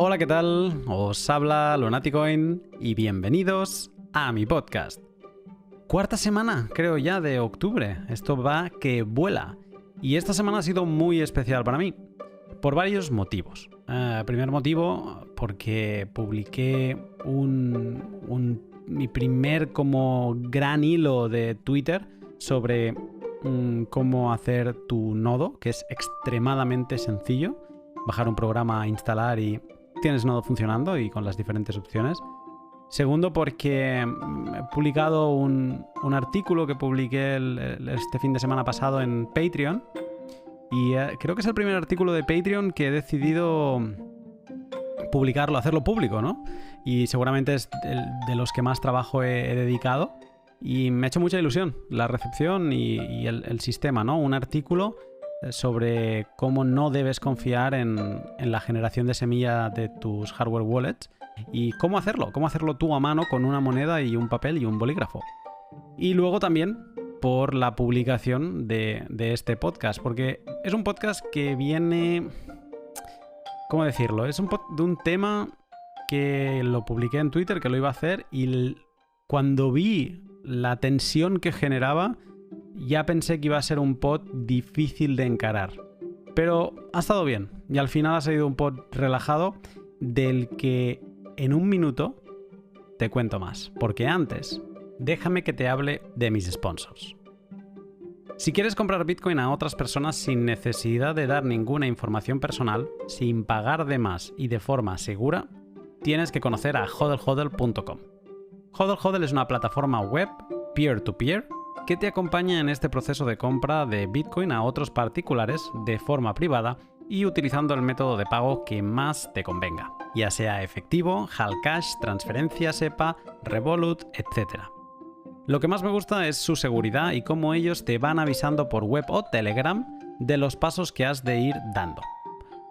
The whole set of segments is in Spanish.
Hola, ¿qué tal? Os habla Lunaticoin y bienvenidos a mi podcast. Cuarta semana, creo ya, de octubre. Esto va que vuela. Y esta semana ha sido muy especial para mí, por varios motivos. Primer motivo, porque publiqué mi primer como gran hilo de Twitter sobre cómo hacer tu nodo, que es extremadamente sencillo. Bajar un programa, instalar y tienes nodo funcionando y con las diferentes opciones. Segundo, porque he publicado un artículo que publiqué este fin de semana pasado en Patreon. Y creo que es el primer artículo de Patreon que he decidido publicarlo, hacerlo público, ¿no? Y seguramente es de los que más trabajo he dedicado. Y me ha hecho mucha ilusión la recepción y el sistema, ¿no? Un artículo sobre cómo no debes confiar en la generación de semilla de tus hardware wallets y cómo hacerlo tú a mano con una moneda y un papel y un bolígrafo. Y luego también por la publicación de este podcast, porque es un podcast que viene... ¿Cómo decirlo? Es de un tema que lo publiqué en Twitter, que lo iba a hacer, y cuando vi la tensión que generaba, ya pensé que iba a ser un pod difícil de encarar. Pero ha estado bien, y al final ha salido un pod relajado del que en un minuto te cuento más, porque antes déjame que te hable de mis sponsors. Si quieres comprar Bitcoin a otras personas sin necesidad de dar ninguna información personal, sin pagar de más y de forma segura, tienes que conocer a hodlhodl.com. Hodlhodl es una plataforma web peer-to-peer que te acompaña en este proceso de compra de Bitcoin a otros particulares de forma privada y utilizando el método de pago que más te convenga, ya sea efectivo, Hallcash, transferencia SEPA, Revolut, etc. Lo que más me gusta es su seguridad y cómo ellos te van avisando por web o Telegram de los pasos que has de ir dando.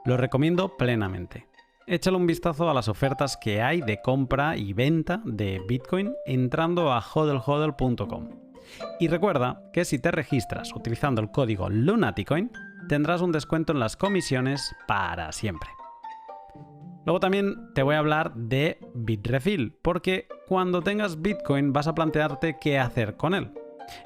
Lo recomiendo plenamente. Échale un vistazo a las ofertas que hay de compra y venta de Bitcoin entrando a hodlhodl.com. Y recuerda que si te registras utilizando el código Lunaticoin, tendrás un descuento en las comisiones para siempre. Luego también te voy a hablar de Bitrefill, porque cuando tengas Bitcoin vas a plantearte qué hacer con él.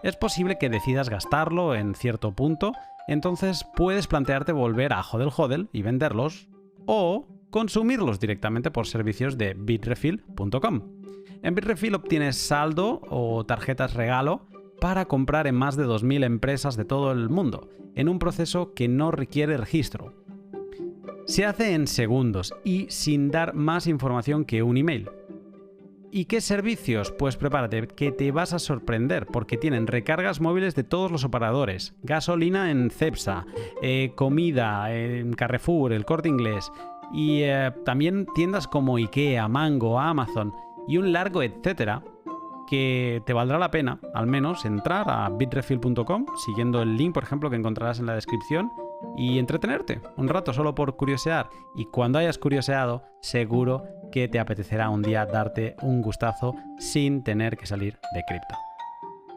Es posible que decidas gastarlo en cierto punto, entonces puedes plantearte volver a hodlhodl y venderlos, o consumirlos directamente por servicios de bitrefill.com. En Bitrefill obtienes saldo o tarjetas regalo para comprar en más de 2.000 empresas de todo el mundo, en un proceso que no requiere registro. Se hace en segundos y sin dar más información que un email. ¿Y qué servicios? Pues prepárate, que te vas a sorprender, porque tienen recargas móviles de todos los operadores, gasolina en Cepsa, comida en Carrefour, El Corte Inglés, y también tiendas como IKEA, Mango, Amazon y un largo etcétera, que te valdrá la pena, al menos, entrar a bitrefill.com, siguiendo el link, por ejemplo, que encontrarás en la descripción, y entretenerte un rato solo por curiosear. Y cuando hayas curioseado, seguro que te apetecerá un día darte un gustazo sin tener que salir de cripto.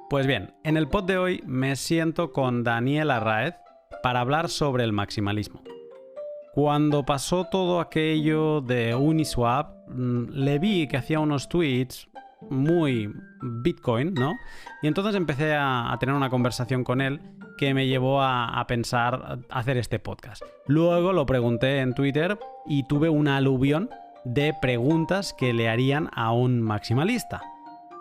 Pues bien, en el pod de hoy me siento con Daniel Arraez para hablar sobre el maximalismo. Cuando pasó todo aquello de Uniswap, le vi que hacía unos tweets muy Bitcoin, ¿no? Y entonces empecé a tener una conversación con él que me llevó a pensar hacer este podcast. Luego lo pregunté en Twitter y tuve una aluvión de preguntas que le harían a un maximalista.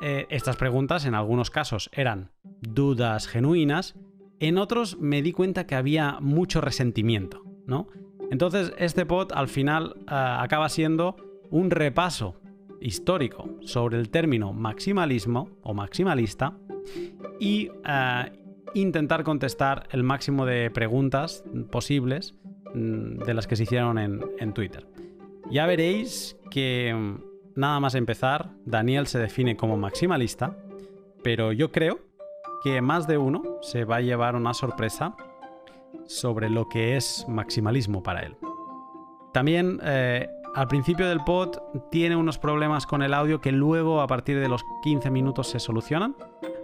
Estas preguntas en algunos casos eran dudas genuinas, en otros me di cuenta que había mucho resentimiento, ¿no? Entonces este pod al final acaba siendo un repaso histórico sobre el término maximalismo o maximalista y intentar contestar el máximo de preguntas posibles de las que se hicieron en Twitter. Ya veréis que nada más empezar, Daniel se define como maximalista, pero yo creo que más de uno se va a llevar una sorpresa sobre lo que es maximalismo para él. También al principio del pod tiene unos problemas con el audio que luego a partir de los 15 minutos se solucionan,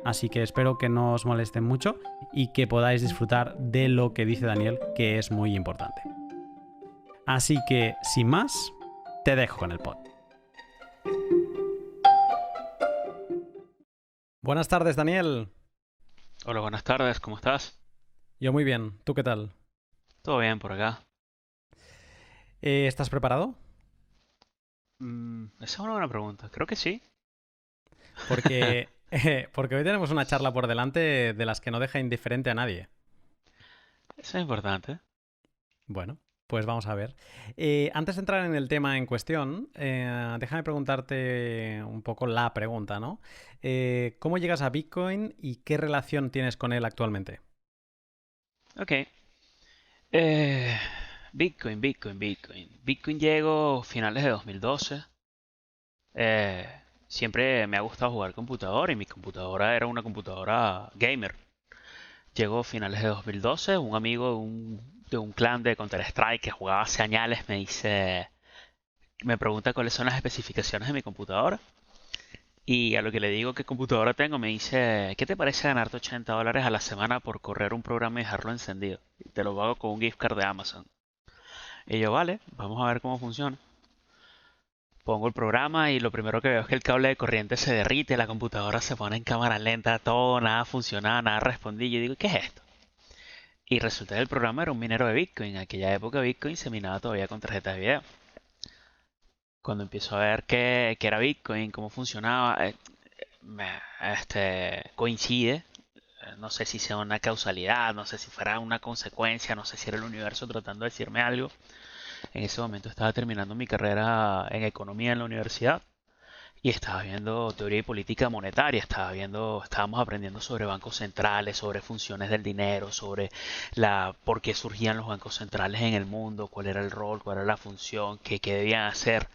así que espero que no os molesten mucho y que podáis disfrutar de lo que dice Daniel, que es muy importante. Así que, sin más, te dejo con el pod. Buenas tardes, Daniel. Hola, buenas tardes, ¿cómo estás? Yo muy bien. ¿Tú qué tal? ¿Todo bien por acá? ¿Estás preparado? Esa es una buena pregunta. Creo que sí. Porque, porque hoy tenemos una charla por delante de las que no deja indiferente a nadie. Eso es importante. Bueno, pues vamos a ver. Antes de entrar en el tema en cuestión, déjame preguntarte un poco la pregunta, ¿no? ¿Cómo llegas a Bitcoin y qué relación tienes con él actualmente? Ok. Eh, Bitcoin llegó finales de 2012. Eh, Siempre me ha gustado jugar computador y mi computadora era una computadora gamer. Llegó finales de 2012. Un amigo de un clan de Counter-Strike que jugaba hace años me pregunta cuáles son las especificaciones de mi computadora. Y a lo que le digo qué computadora tengo, me dice, ¿qué te parece ganarte $80 a la semana por correr un programa y dejarlo encendido? Y te lo pago con un gift card de Amazon. Y yo, vale, vamos a ver cómo funciona. Pongo el programa y lo primero que veo es que el cable de corriente se derrite, la computadora se pone en cámara lenta, todo, nada funcionaba, nada respondía. Y yo digo, ¿qué es esto? Y resulta que el programa era un minero de Bitcoin. En aquella época Bitcoin se minaba todavía con tarjetas de video. Cuando empiezo a ver qué era Bitcoin, cómo funcionaba, coincide. No sé si sea una causalidad, no sé si fuera una consecuencia, no sé si era el universo tratando de decirme algo. En ese momento estaba terminando mi carrera en economía en la universidad y estaba viendo teoría y política monetaria, estábamos aprendiendo sobre bancos centrales, sobre funciones del dinero, sobre por qué surgían los bancos centrales en el mundo, cuál era el rol, cuál era la función, qué debían hacer.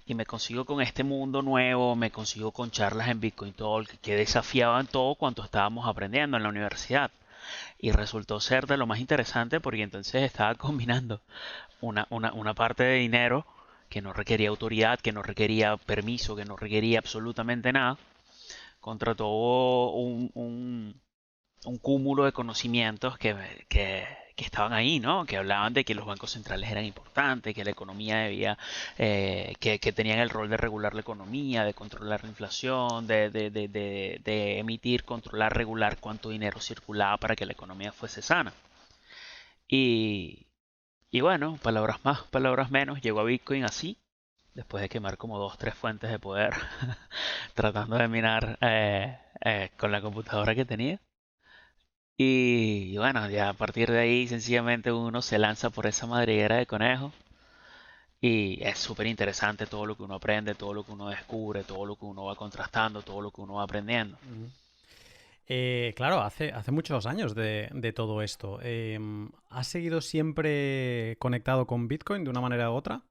Y me consigo con este mundo nuevo, me consigo con charlas en Bitcoin Talk que desafiaban todo cuanto estábamos aprendiendo en la universidad. Y resultó ser de lo más interesante porque entonces estaba combinando una parte de dinero que no requería autoridad, que no requería permiso, que no requería absolutamente nada, contra todo un cúmulo de conocimientos que estaban ahí, ¿no? Que hablaban de que los bancos centrales eran importantes, que la economía que tenían el rol de regular la economía, de controlar la inflación, de emitir, controlar, regular cuánto dinero circulaba para que la economía fuese sana. Y, y bueno, palabras más, palabras menos, llegó a Bitcoin así, después de quemar como dos, tres fuentes de poder, tratando de minar con la computadora que tenía. Y bueno, ya a partir de ahí sencillamente uno se lanza por esa madriguera de conejo y es súper interesante todo lo que uno aprende, todo lo que uno descubre, todo lo que uno va contrastando, todo lo que uno va aprendiendo. Ujú. Claro, hace muchos años de todo esto. ¿Has seguido siempre conectado con Bitcoin de una manera u otra?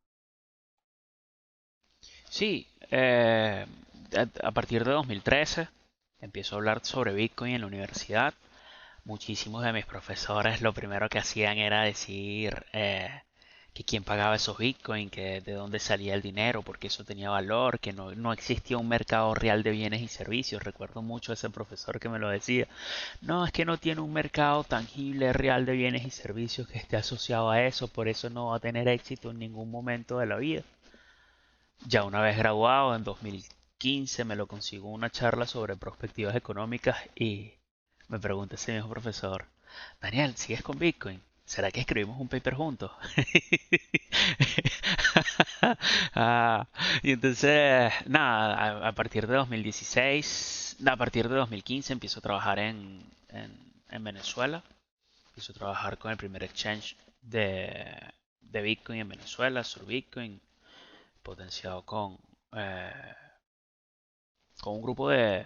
Sí, a partir de 2013 empiezo a hablar sobre Bitcoin en la universidad. Muchísimos de mis profesores lo primero que hacían era decir que quién pagaba esos bitcoins, que de dónde salía el dinero, porque eso tenía valor, que no existía un mercado real de bienes y servicios. Recuerdo mucho a ese profesor que me lo decía. No, es que no tiene un mercado tangible, real de bienes y servicios que esté asociado a eso, por eso no va a tener éxito en ningún momento de la vida. Ya una vez graduado en 2015 me lo consigo una charla sobre perspectivas económicas y me pregunta ese mismo profesor, Daniel, ¿sigues con Bitcoin? ¿Será que escribimos un paper juntos? Ah, y entonces, nada, a partir de 2016, a partir de 2015 empiezo a trabajar en Venezuela. Empiezo a trabajar con el primer exchange de Bitcoin en Venezuela, Sur Bitcoin, potenciado eh, con un grupo de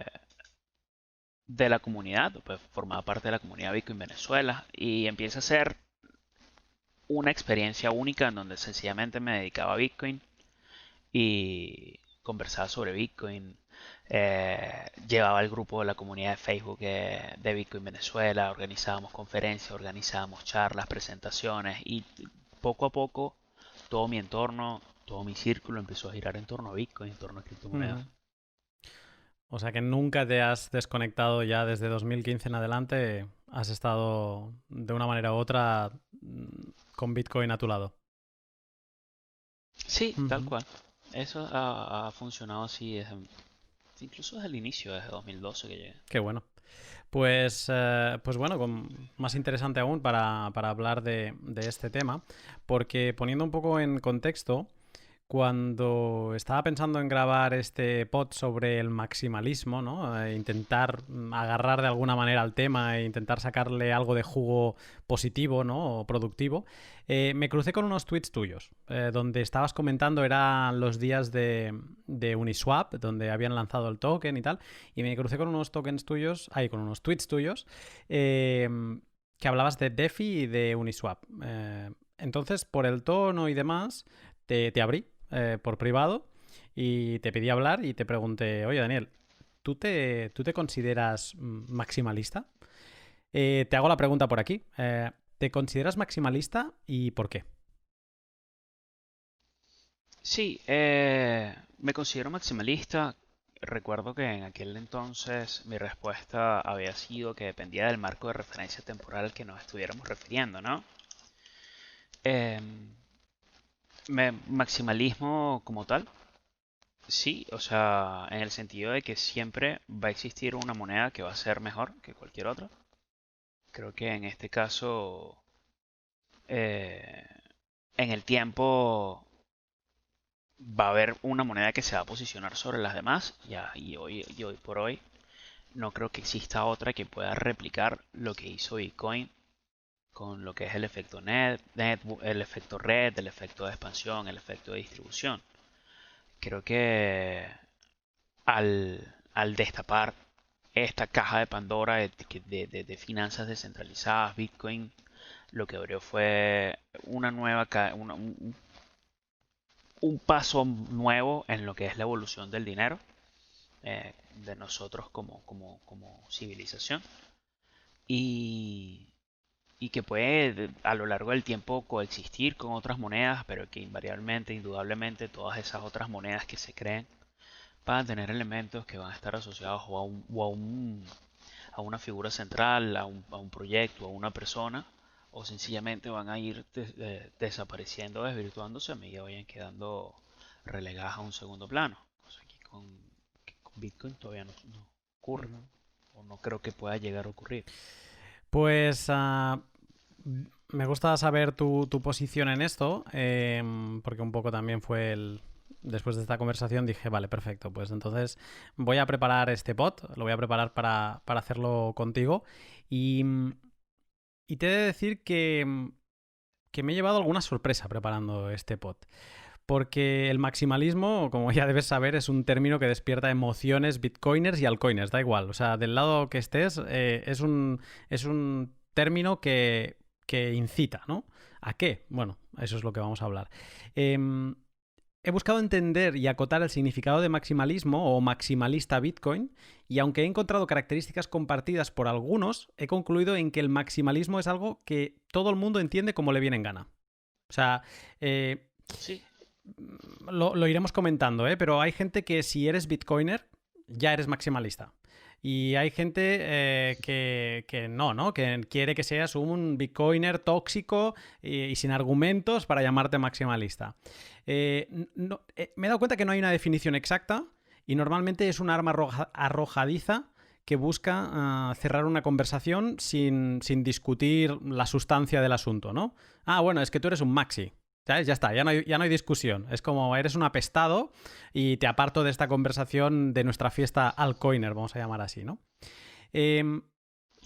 la comunidad, pues formaba parte de la comunidad Bitcoin Venezuela y empieza a ser una experiencia única en donde sencillamente me dedicaba a Bitcoin y conversaba sobre Bitcoin. Llevaba el grupo de la comunidad de Facebook de Bitcoin Venezuela, organizábamos conferencias, organizábamos charlas, presentaciones y poco a poco todo mi entorno, todo mi círculo empezó a girar en torno a Bitcoin, en torno a criptomonedas. Ujú. O sea que nunca te has desconectado ya desde 2015 en adelante. Has estado de una manera u otra con Bitcoin a tu lado. Sí, tal Ujú. cual. Eso ha funcionado así incluso desde el inicio, desde 2012 que llegué. Qué bueno. Pues bueno, más interesante aún para hablar de este tema, porque poniendo un poco en contexto, cuando estaba pensando en grabar este pod sobre el maximalismo, ¿no? Intentar agarrar de alguna manera al tema e intentar sacarle algo de jugo positivo, ¿no? O productivo, me crucé con unos tweets tuyos, donde estabas comentando, eran los días de Uniswap, donde habían lanzado el token y tal, y me crucé con unos tokens tuyos, con unos tweets tuyos, eh, que hablabas de DeFi y de Uniswap. Entonces, por el tono y demás, te abrí por privado y te pedí hablar y te pregunté, oye Daniel, ¿tú te consideras maximalista? Te hago la pregunta por aquí. ¿Te consideras maximalista y por qué? Sí, me considero maximalista. Recuerdo que en aquel entonces mi respuesta había sido que dependía del marco de referencia temporal al que nos estuviéramos refiriendo, ¿no? Em, Maximalismo como tal, sí, o sea, en el sentido de que siempre va a existir una moneda que va a ser mejor que cualquier otra. Creo que en este caso, eh, en el tiempo va a haber una moneda que se va a posicionar sobre las demás, ya, y hoy por hoy no creo que exista otra que pueda replicar lo que hizo Bitcoin con lo que es el efecto el efecto red, el efecto de expansión, el efecto de distribución. Creo que al destapar esta caja de Pandora de finanzas descentralizadas, Bitcoin lo que abrió fue una nueva, un paso nuevo en lo que es la evolución del dinero, de nosotros como civilización, y, y que puede a lo largo del tiempo coexistir con otras monedas, pero que invariablemente, indudablemente, todas esas otras monedas que se creen van a tener elementos que van a estar asociados a una figura central, a un proyecto, a una persona, o sencillamente van a ir desapareciendo, desvirtuándose a medida que vayan quedando relegadas a un segundo plano. Cosa que con Bitcoin todavía no ocurre, Ujú. o no creo que pueda llegar a ocurrir. Pues me gusta saber tu posición en esto, porque un poco también fue después de esta conversación dije, vale, perfecto, pues entonces voy a preparar este pod, lo voy a preparar para hacerlo contigo y, y te he de decir que me he llevado alguna sorpresa preparando este pod. Porque el maximalismo, como ya debes saber, es un término que despierta emociones bitcoiners y altcoiners, da igual. O sea, del lado que estés, es un término que incita, ¿no? ¿A qué? Bueno, eso es lo que vamos a hablar. Eh, He buscado entender y acotar el significado de maximalismo o maximalista Bitcoin, y aunque he encontrado características compartidas por algunos, he concluido en que el maximalismo es algo que todo el mundo entiende como le viene en gana. O sea, eh, Sí, lo iremos comentando, ¿eh? Pero hay gente que si eres bitcoiner, ya eres maximalista. Y hay gente que no, ¿no? Que quiere que seas un bitcoiner tóxico y sin argumentos para llamarte maximalista. Me he dado cuenta que no hay una definición exacta y normalmente es un arma arrojadiza que busca cerrar una conversación sin discutir la sustancia del asunto, ¿no? Ah, bueno, es que tú eres un maxi. ¿Sabes? Ya está, ya no hay discusión. Es como eres un apestado y te aparto de esta conversación de nuestra fiesta altcoiner, vamos a llamar así, ¿no? Eh,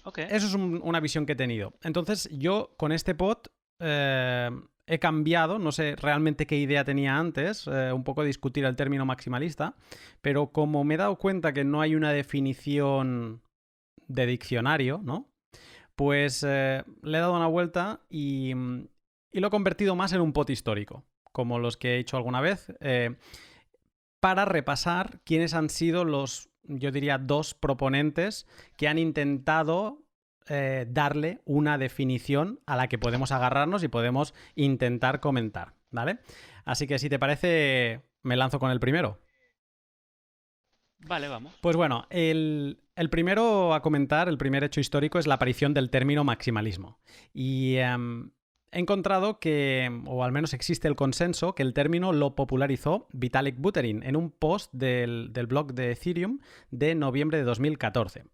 ok. Eso es una visión que he tenido. Entonces, yo con este pod eh, he cambiado, no sé realmente qué idea tenía antes, un poco discutir el término maximalista, pero como me he dado cuenta que no hay una definición de diccionario, ¿no? Pues le he dado una vuelta y lo he convertido más en un pot histórico, como los que he hecho alguna vez, para repasar quiénes han sido los, yo diría, dos proponentes que han intentado darle una definición a la que podemos agarrarnos y podemos intentar comentar, ¿vale? Así que si te parece, me lanzo con el primero. Vale, vamos. Pues bueno, el primero a comentar, el primer hecho histórico es la aparición del término maximalismo. Y he encontrado que, o al menos existe el consenso, que el término lo popularizó Vitalik Buterin en un post del blog de Ethereum de noviembre de 2014.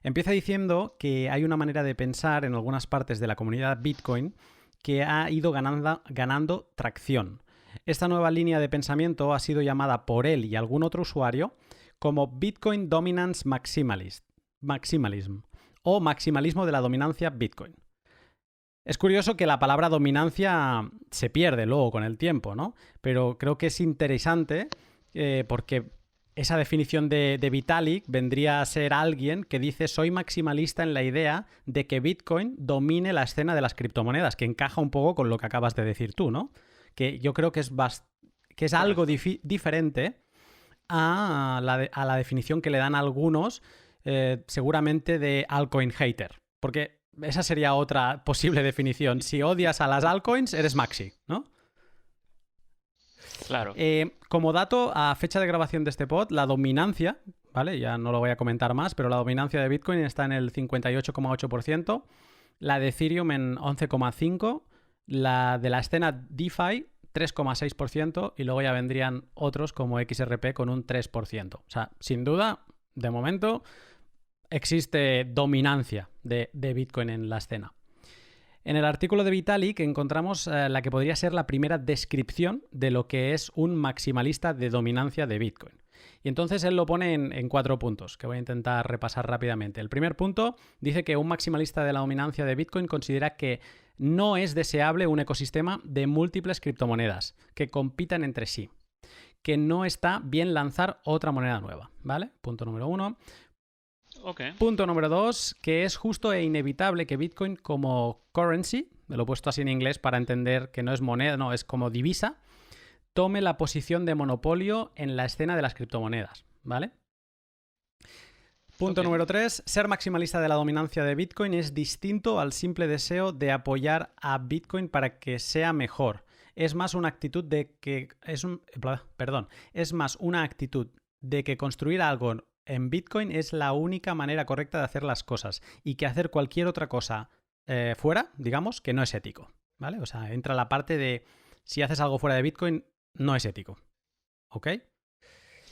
Empieza diciendo que hay una manera de pensar en algunas partes de la comunidad Bitcoin que ha ido ganando tracción. Esta nueva línea de pensamiento ha sido llamada por él y algún otro usuario como Bitcoin Dominance Maximalism o maximalismo de la dominancia Bitcoin. Es curioso que la palabra dominancia se pierde luego con el tiempo, ¿no? Pero creo que es interesante porque esa definición de Vitalik vendría a ser alguien que dice soy maximalista en la idea de que Bitcoin domine la escena de las criptomonedas, que encaja un poco con lo que acabas de decir tú, ¿no? Que yo creo que es algo diferente a la definición que le dan algunos, seguramente de altcoin hater. Porque esa sería otra posible definición. Si odias a las altcoins, eres maxi, ¿no? Claro. Como dato, a fecha de grabación de este pod, la dominancia, ¿vale? Ya no lo voy a comentar más, pero la dominancia de Bitcoin está en el 58,8%, la de Ethereum en 11,5%, la de la escena DeFi 3,6% y luego ya vendrían otros como XRP con un 3%. O sea, sin duda, de momento, existe dominancia de Bitcoin en la escena. En el artículo de Vitalik encontramos la que podría ser la primera descripción de lo que es un maximalista de dominancia de Bitcoin. Y entonces él lo pone en 4 puntos, que voy a intentar repasar rápidamente. El primer punto dice que un maximalista de la dominancia de Bitcoin considera que no es deseable un ecosistema de múltiples criptomonedas que compitan entre sí, que no está bien lanzar otra moneda nueva, ¿vale? Punto número 1. Okay. Punto número 2, que es justo e inevitable que Bitcoin como currency, me lo he puesto así en inglés para entender que no es moneda, no, es como divisa, tome la posición de monopolio en la escena de las criptomonedas, ¿vale? Punto número 3, ser maximalista de la dominancia de Bitcoin es distinto al simple deseo de apoyar a Bitcoin para que sea mejor. Es más una actitud de que es más una actitud de que construir algo en Bitcoin es la única manera correcta de hacer las cosas y que hacer cualquier otra cosa fuera, digamos, que no es ético, ¿vale? O sea, entra la parte de si haces algo fuera de Bitcoin, no es ético, ¿ok?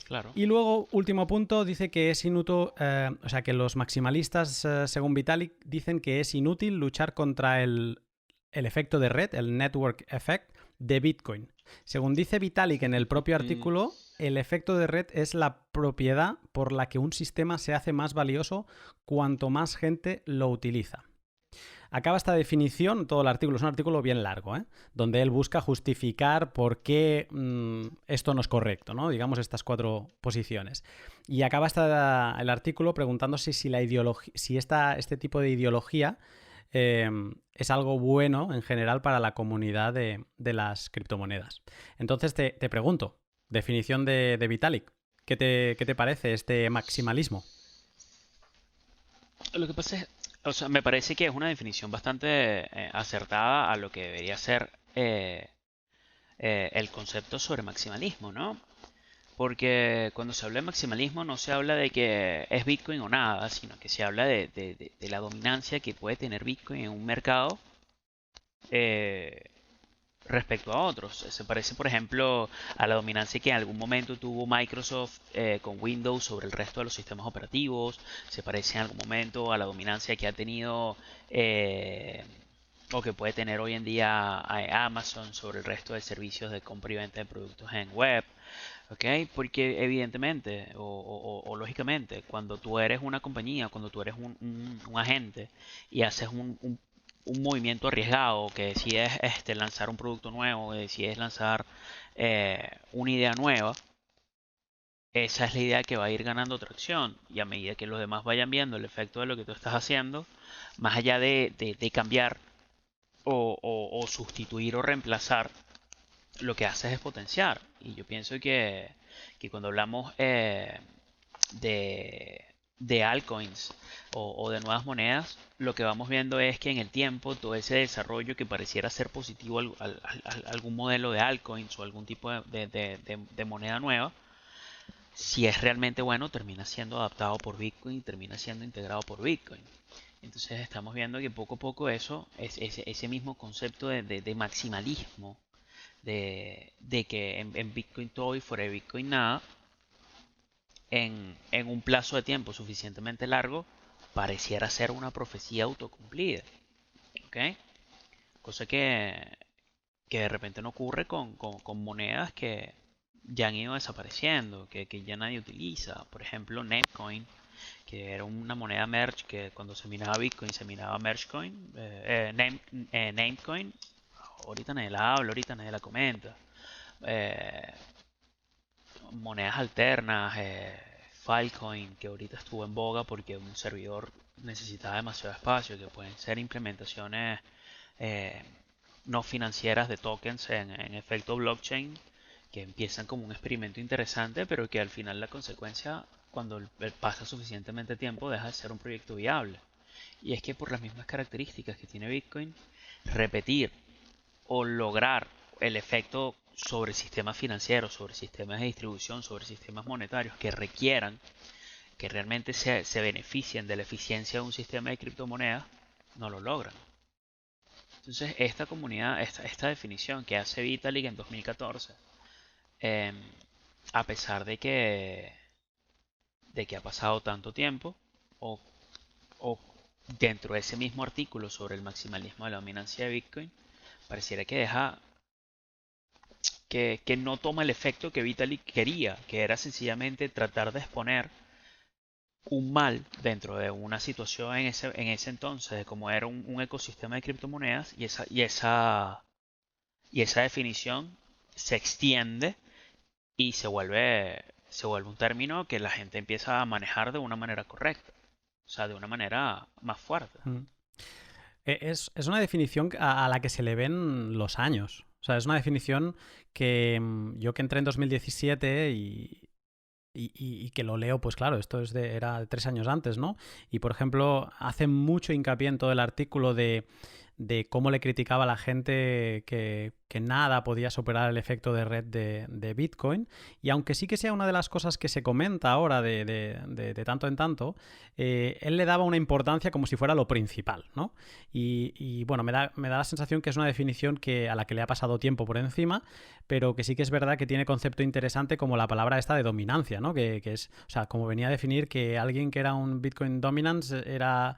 Claro. Y luego, último punto, dice que es inútil, o sea, que los maximalistas, según Vitalik, dicen que es inútil luchar contra el efecto de red, el network effect de Bitcoin. Según dice Vitalik en el propio artículo, el efecto de red es la propiedad por la que un sistema se hace más valioso cuanto más gente lo utiliza. Acaba esta definición, todo el artículo, es un artículo bien largo, donde él busca justificar por qué esto no es correcto, ¿no? Digamos estas 4 posiciones. Y acaba el artículo preguntándose si este tipo de ideología es algo bueno en general para la comunidad de las criptomonedas. Entonces te pregunto, definición de Vitalik, ¿qué te parece este maximalismo? Lo que pasa es, o sea, me parece que es una definición bastante acertada a lo que debería ser el concepto sobre maximalismo, ¿no? Porque cuando se habla de maximalismo no se habla de que es Bitcoin o nada, sino que se habla de la dominancia que puede tener Bitcoin en un mercado respecto a otros. Se parece, por ejemplo, a la dominancia que en algún momento tuvo Microsoft con Windows sobre el resto de los sistemas operativos. Se parece en algún momento a la dominancia que ha tenido o que puede tener hoy en día Amazon sobre el resto de servicios de compra y venta de productos en web. ¿Ok? Porque evidentemente o lógicamente, cuando tú eres una compañía, cuando tú eres un agente y haces un movimiento arriesgado, que decides lanzar un producto nuevo, que decides lanzar una idea nueva, esa es la idea que va a ir ganando tracción. Y a medida que los demás vayan viendo el efecto de lo que tú estás haciendo, más allá de cambiar o sustituir o reemplazar, lo que haces es potenciar. Y yo pienso que cuando hablamos de altcoins o de nuevas monedas, lo que vamos viendo es que en el tiempo todo ese desarrollo que pareciera ser positivo algún modelo de altcoins o algún tipo de moneda nueva, si es realmente bueno, termina siendo adaptado por Bitcoin y termina siendo integrado por Bitcoin. Entonces estamos viendo que poco a poco ese mismo concepto de maximalismo, de que en Bitcoin todo y fuera de Bitcoin nada, en un plazo de tiempo suficientemente largo, pareciera ser una profecía autocumplida. ¿Ok? Cosa que de repente no ocurre con monedas que ya han ido desapareciendo, que ya nadie utiliza. Por ejemplo, Namecoin, que era una moneda merge que cuando se minaba Bitcoin se minaba Mergecoin, Namecoin, ahorita nadie la habla, ahorita nadie la comenta. Eh, Monedas alternas, Filecoin, que ahorita estuvo en boga porque un servidor necesitaba demasiado espacio, que pueden ser implementaciones eh, no financieras de tokens en efecto blockchain, que empiezan como un experimento interesante, pero que al final la consecuencia, cuando pasa suficientemente tiempo, deja de ser un proyecto viable. Y es que por las mismas características que tiene Bitcoin, repetir o lograr el efecto sobre sistemas financieros, sobre sistemas de distribución, sobre sistemas monetarios que requieran que realmente se beneficien de la eficiencia de un sistema de criptomonedas, no lo logran. Entonces, esta comunidad, esta definición que hace Vitalik en 2014, eh, a pesar de que ha pasado tanto tiempo, o, o dentro de ese mismo artículo sobre el maximalismo de la dominancia de Bitcoin, pareciera que deja que no toma el efecto que Vitalik quería, que era sencillamente tratar de exponer un mal dentro de una situación en ese entonces, de cómo era un ecosistema de criptomonedas, y esa definición se extiende y se vuelve un término que la gente empieza a manejar de una manera correcta, o sea, de una manera más fuerte. Mm. Es una definición a la que se le ven los años. O sea, es una definición que yo que entré en 2017 y que lo leo, pues claro, esto era de 3 años antes, ¿no? Y por ejemplo, hace mucho hincapié en todo el artículo de cómo le criticaba a la gente que nada podía superar el efecto de red de Bitcoin. Y aunque sí que sea una de las cosas que se comenta ahora de tanto en tanto, él le daba una importancia como si fuera lo principal, ¿no? Y bueno, me da la sensación que es una definición a la que le ha pasado tiempo por encima, pero que sí que es verdad que tiene concepto interesante como la palabra esta de dominancia, ¿no? Que es, o sea, como venía a definir que alguien que era un Bitcoin dominance era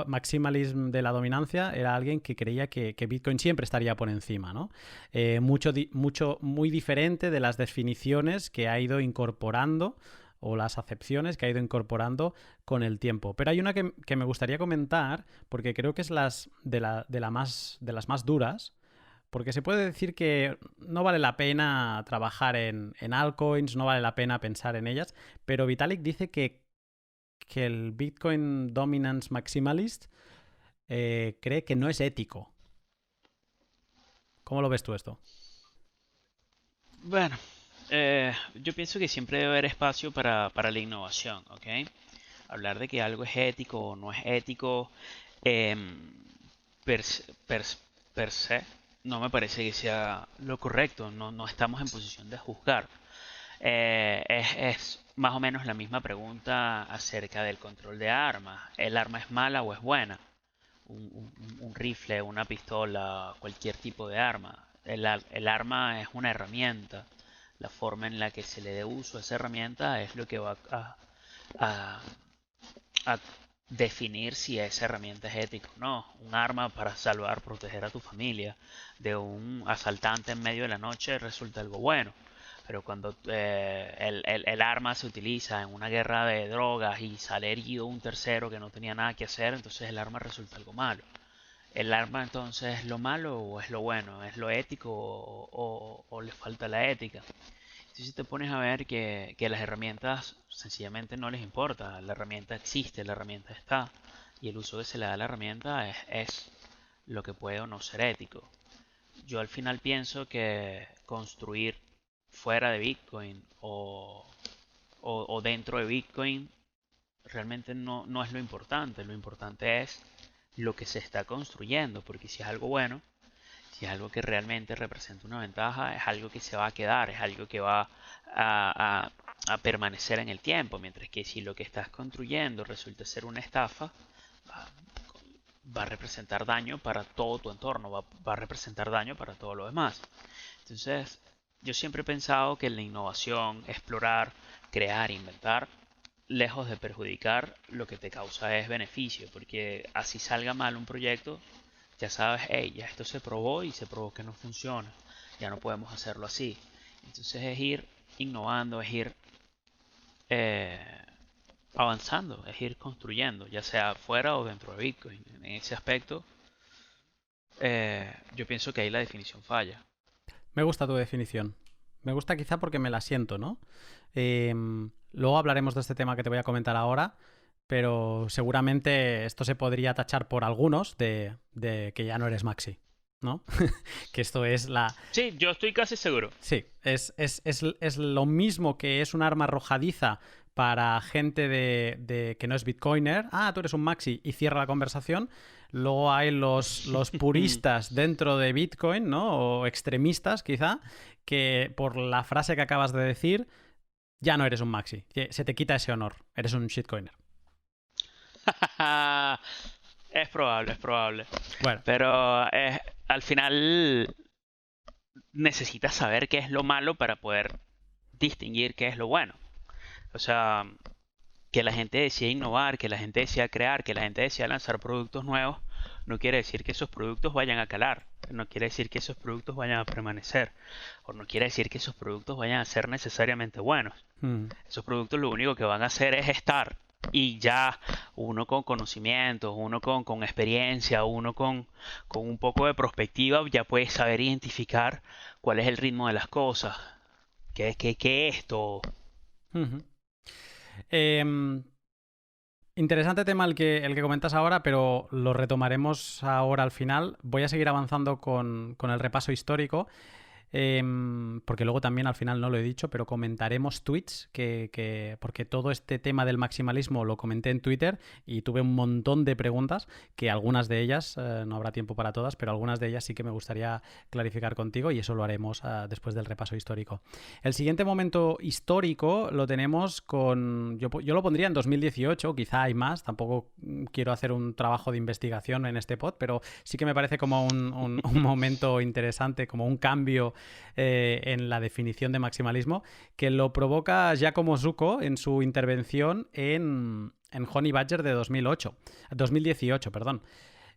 maximalism de la dominancia, era alguien que creía que Bitcoin siempre estaría por encima, ¿no? Muy diferente de las definiciones que ha ido incorporando o las acepciones que ha ido incorporando con el tiempo. Pero hay una que me gustaría comentar, porque creo que es de las más duras, porque se puede decir que no vale la pena trabajar en altcoins, no vale la pena pensar en ellas, pero Vitalik dice que el Bitcoin Dominance Maximalist cree que no es ético. ¿Cómo lo ves tú esto? Bueno, yo pienso que siempre debe haber espacio para la innovación, ¿ok? Hablar de que algo es ético o no es ético, em, per, per- per se, no me parece que sea lo correcto, no estamos en posición de juzgar. Es más o menos la misma pregunta acerca del control de armas. ¿El arma es mala o es buena? Un rifle, una pistola, cualquier tipo de arma. El arma es una herramienta. La forma en la que se le dé uso a esa herramienta es lo que va a- a definir si esa herramienta es ética o no. Un arma para salvar, proteger a tu familia de un asaltante en medio de la noche resulta algo bueno. Pero cuando el arma se utiliza en una guerra de drogas y sale herido un tercero que no tenía nada que hacer, entonces el arma resulta algo malo. ¿El arma entonces es lo malo o es lo bueno? ¿Es lo ético o le falta la ética? Si te pones a ver que las herramientas sencillamente no les importa, la herramienta existe, la herramienta está, y el uso que se le da a la herramienta es lo que puede o no ser ético. Yo al final pienso que construir fuera de Bitcoin o dentro de Bitcoin realmente no es lo importante es lo que se está construyendo, porque si es algo bueno, si es algo que realmente representa una ventaja, es algo que se va a quedar, es algo que va a permanecer en el tiempo, mientras que si lo que estás construyendo resulta ser una estafa, va a representar daño para todo tu entorno, va a representar daño para todo lo demás. Entonces, yo siempre he pensado que la innovación, explorar, crear, inventar, lejos de perjudicar, lo que te causa es beneficio, porque así salga mal un proyecto, ya sabes, hey, ya esto se probó y se probó que no funciona, ya no podemos hacerlo así. Entonces es ir innovando, es ir eh, avanzando, es ir construyendo, ya sea fuera o dentro de Bitcoin. En ese aspecto, yo pienso que ahí la definición falla. Me gusta tu definición. Me gusta quizá porque me la siento, ¿no? Luego hablaremos de este tema que te voy a comentar ahora, pero seguramente esto se podría tachar por algunos de que ya no eres Maxi, ¿no? Que esto es la... Sí, yo estoy casi seguro. Sí, es lo mismo que es un arma arrojadiza para gente que no es bitcoiner. Ah, tú eres un maxi y cierra la conversación. Luego hay los puristas dentro de Bitcoin, ¿no? O extremistas, quizá, que por la frase que acabas de decir, ya no eres un maxi. Se te quita ese honor. Eres un shitcoiner. Es probable, es probable. Bueno, Pero al final necesitas saber qué es lo malo para poder distinguir qué es lo bueno. O sea, que la gente decida innovar, que la gente decida crear, que la gente decida lanzar productos nuevos, no quiere decir que esos productos vayan a calar, no quiere decir que esos productos vayan a permanecer, o no quiere decir que esos productos vayan a ser necesariamente buenos. Esos productos lo único que van a hacer es estar. Y ya uno con conocimiento, uno con experiencia, uno con un poco de perspectiva, ya puede saber identificar cuál es el ritmo de las cosas, qué es todo. Interesante tema el que comentas ahora, pero lo retomaremos ahora al final. Voy a seguir avanzando con el repaso histórico. Porque luego también al final no lo he dicho, pero comentaremos tweets porque todo este tema del maximalismo lo comenté en Twitter y tuve un montón de preguntas que algunas de ellas, no habrá tiempo para todas, pero algunas de ellas sí que me gustaría clarificar contigo y eso lo haremos después del repaso histórico. El siguiente momento histórico lo tenemos yo lo pondría en 2018, quizá hay más, tampoco quiero hacer un trabajo de investigación en este pod, pero sí que me parece como un momento interesante, como un cambio en la definición de maximalismo, que lo provoca Giacomo Zucco en su intervención en Honey Badger de 2018, perdón.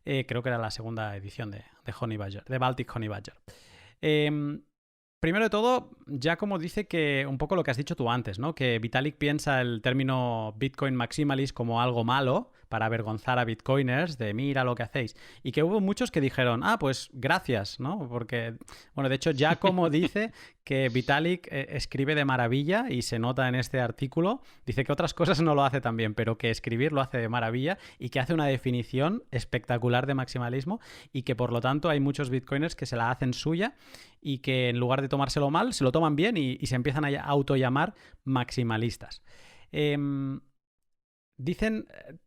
Creo que era la segunda edición de Honey Badger, de Baltic Honey Badger. Primero de todo, Giacomo dice que un poco lo que has dicho tú antes, ¿no? Que Vitalik piensa el término Bitcoin maximalist como algo malo para avergonzar a bitcoiners de mira lo que hacéis. Y que hubo muchos que dijeron, pues gracias, ¿no? Porque, bueno, de hecho Giacomo dice que Vitalik escribe de maravilla y se nota en este artículo. Dice que otras cosas no lo hace tan bien, pero que escribir lo hace de maravilla y que hace una definición espectacular de maximalismo y que por lo tanto hay muchos bitcoiners que se la hacen suya y que en lugar de tomárselo mal, se lo toman bien y se empiezan a autollamar maximalistas.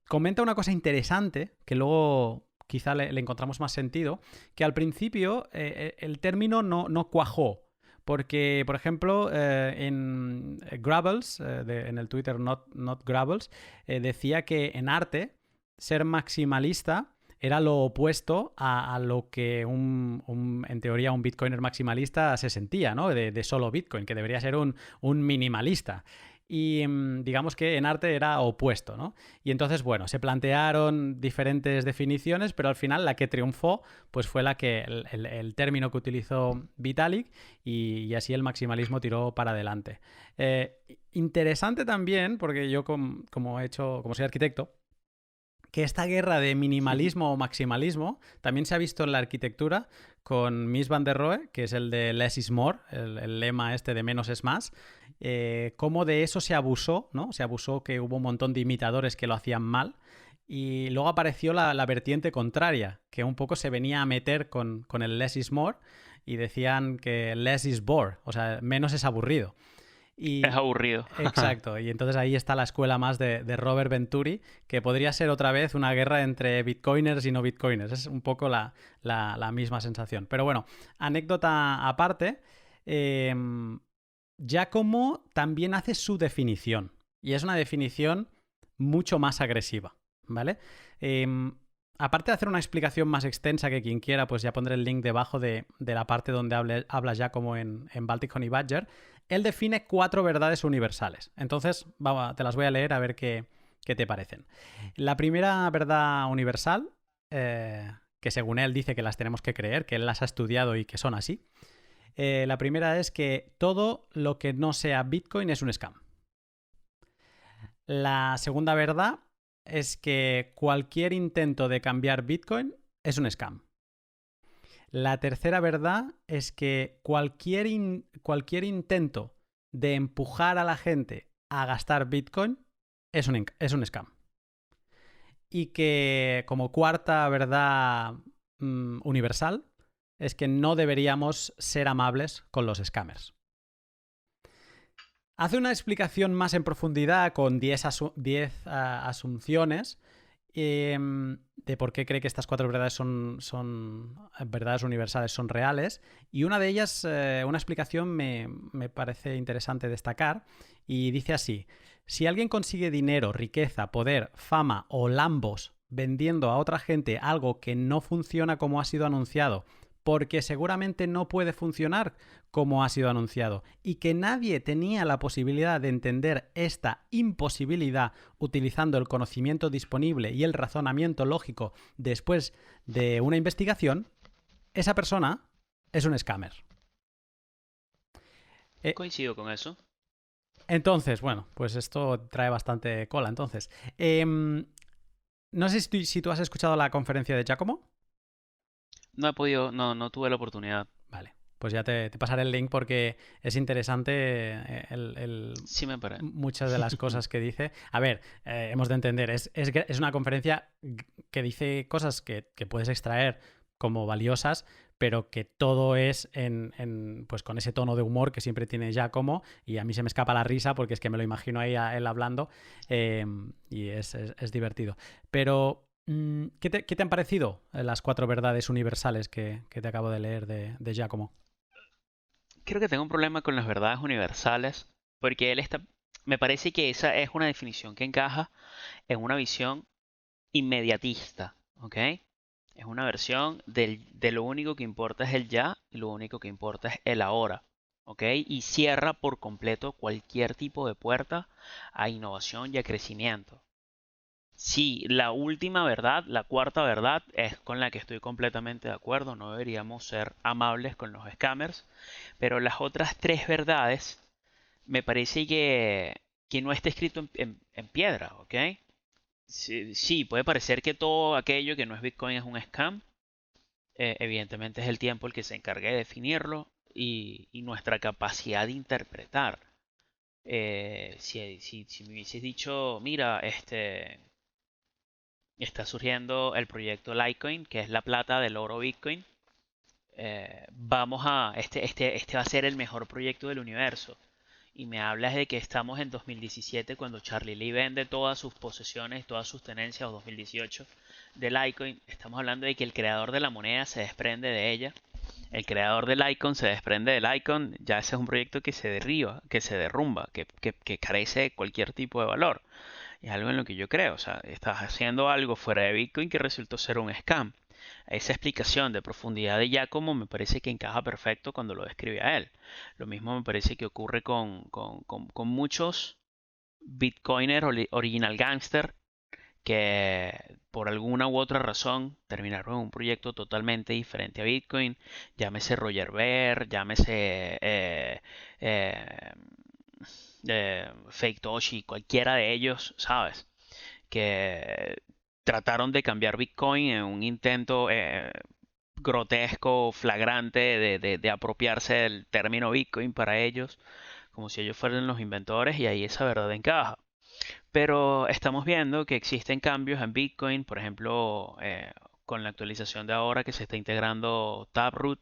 Comenta una cosa interesante que luego quizá le encontramos más sentido, que al principio el término no cuajó. Porque, por ejemplo, en Gravels, en el Twitter Not Gravels, decía que en arte ser maximalista era lo opuesto a lo que en teoría un bitcoiner maximalista se sentía, ¿no? De solo Bitcoin, que debería ser un minimalista. Y digamos que en arte era opuesto, ¿no? Y entonces, bueno, se plantearon diferentes definiciones, pero al final la que triunfó pues fue el término que utilizó Vitalik y así el maximalismo tiró para adelante. Interesante también, porque yo como soy arquitecto, que esta guerra de minimalismo o maximalismo también se ha visto en la arquitectura con Mies van der Rohe, que es el de less is more, el lema este de menos es más, cómo de eso se abusó, ¿no? Se abusó que hubo un montón de imitadores que lo hacían mal y luego apareció la vertiente contraria, que un poco se venía a meter con el less is more y decían que less is bore, o sea, menos es aburrido. Es aburrido. Exacto, y entonces ahí está la escuela más de Robert Venturi, que podría ser otra vez una guerra entre bitcoiners y no bitcoiners. Es un poco la misma sensación. Pero bueno, anécdota aparte, Giacomo también hace su definición, y es una definición mucho más agresiva. ¿vale? Em, Aparte de hacer una explicación más extensa que quien quiera, pues ya pondré el link debajo de la parte donde habla ya como en Baltic Honey Badger. Él define 4 verdades universales. Entonces, te las voy a leer a ver qué te parecen. La primera verdad universal, que según él dice que las tenemos que creer, que él las ha estudiado y que son así. La primera es que todo lo que no sea Bitcoin es un scam. La segunda verdad es que cualquier intento de cambiar Bitcoin es un scam. La tercera verdad es que cualquier intento de empujar a la gente a gastar Bitcoin es un scam. Y que como cuarta verdad universal es que no deberíamos ser amables con los scammers. Hace una explicación más en profundidad con 10 asunciones de por qué cree que estas 4 verdades son verdades universales, son reales. Y una de ellas, una explicación me parece interesante destacar, y dice así: si alguien consigue dinero, riqueza, poder, fama o lambos vendiendo a otra gente algo que no funciona como ha sido anunciado, porque seguramente no puede funcionar como ha sido anunciado, y que nadie tenía la posibilidad de entender esta imposibilidad utilizando el conocimiento disponible y el razonamiento lógico después de una investigación, esa persona es un scammer. Eh, Coincido con eso. entonces, bueno, pues esto trae bastante cola. Entonces, no sé si tú has escuchado la conferencia de Giacomo. No he podido, no tuve la oportunidad. Vale, pues ya te pasaré el link porque es interesante Sí me parece. muchas de las cosas que dice. A ver, hemos de entender, es una conferencia que dice cosas que puedes extraer como valiosas, pero que todo es pues con ese tono de humor que siempre tiene Giacomo, y a mí se me escapa la risa porque es que me lo imagino ahí a él hablando, y es divertido. Pero ¿qué te han parecido las 4 verdades universales que te acabo de leer de Giacomo? Creo que tengo un problema con las verdades universales, porque me parece que esa es una definición que encaja en una visión inmediatista, ¿ok? Es una versión de lo único que importa es el ya y lo único que importa es el ahora, ¿ok? Y cierra por completo cualquier tipo de puerta a innovación y a crecimiento. Sí, la última verdad, la cuarta verdad, es con la que estoy completamente de acuerdo. No deberíamos ser amables con los scammers, pero las otras 3 verdades me parece que no está escrito en piedra, ¿ok? Sí, sí, puede parecer que todo aquello que no es Bitcoin es un scam. Evidentemente es el tiempo el que se encarga de definirlo y nuestra capacidad de interpretar. Si me hubieses dicho, mira, está surgiendo el proyecto Litecoin, que es la plata del oro Bitcoin. Este va a ser el mejor proyecto del universo. Y me hablas de que estamos en 2017 cuando Charlie Lee vende todas sus posesiones, todas sus tenencias, o 2018, de Litecoin. Estamos hablando de que el creador de la moneda se desprende de ella. El creador del Icon se desprende del Icon. Ya ese es un proyecto que se derriba, que se derrumba, que carece de cualquier tipo de valor. Es algo en lo que yo creo. O sea, estás haciendo algo fuera de Bitcoin que resultó ser un scam. Esa explicación de profundidad de Giacomo me parece que encaja perfecto cuando lo describe a él. Lo mismo me parece que ocurre con muchos Bitcoiner original gangster que por alguna u otra razón terminaron en un proyecto totalmente diferente a Bitcoin. Llámese Roger Ver, llámese Fake Toshi, cualquiera de ellos, ¿sabes? Que trataron de cambiar Bitcoin en un intento grotesco, flagrante de apropiarse del término Bitcoin para ellos, como si ellos fueran los inventores, y ahí esa verdad encaja. Pero estamos viendo que existen cambios en Bitcoin, por ejemplo, con la actualización de ahora que se está integrando Taproot,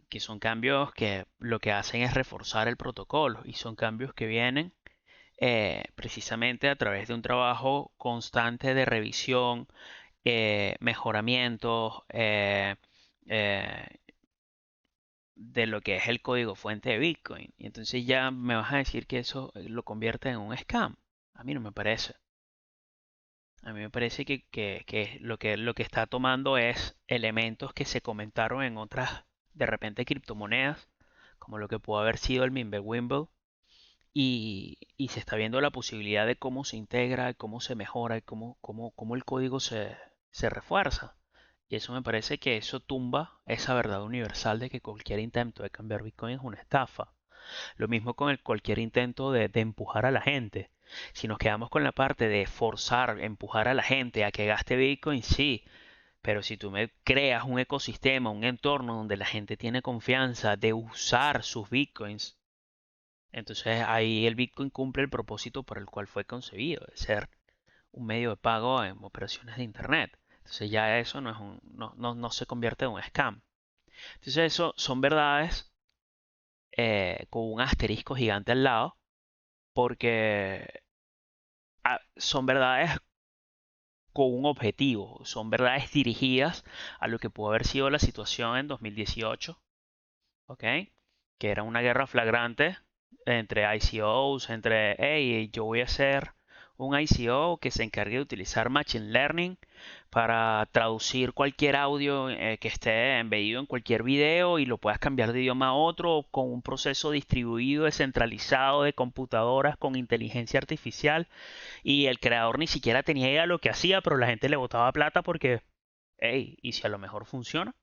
que son cambios que lo que hacen es reforzar el protocolo y son cambios que vienen precisamente a través de un trabajo constante de revisión, mejoramiento eh, de lo que es el código fuente de Bitcoin. Y entonces ya me vas a decir que eso lo convierte en un scam. A mí no me parece. A mí me parece que lo que está tomando es elementos que se comentaron en otras, de repente, criptomonedas, como lo que pudo haber sido el Mimblewimble, y se está viendo la posibilidad de cómo se integra, cómo se mejora, cómo el código se refuerza. Y eso me parece que eso tumba esa verdad universal de que cualquier intento de cambiar Bitcoin es una estafa. Lo mismo con cualquier intento de empujar a la gente. Si nos quedamos con la parte de forzar, empujar a la gente a que gaste Bitcoin, sí. Pero si tú me creas un ecosistema, un entorno donde la gente tiene confianza de usar sus Bitcoins, entonces ahí el Bitcoin cumple el propósito por el cual fue concebido, de ser un medio de pago en operaciones de Internet. Entonces ya eso no se convierte en un scam. Entonces eso son verdades con un asterisco gigante al lado, porque son verdades con un objetivo, son verdades dirigidas a lo que pudo haber sido la situación en 2018, ¿ok? Que era una guerra flagrante entre ICOs, entre, hey, yo voy a hacer un ICO que se encargue de utilizar Machine Learning para traducir cualquier audio que esté embedido en cualquier video y lo puedas cambiar de idioma a otro con un proceso distribuido, descentralizado de computadoras con inteligencia artificial y el creador ni siquiera tenía idea de lo que hacía, pero la gente le botaba plata porque, hey, ¿y si a lo mejor funciona?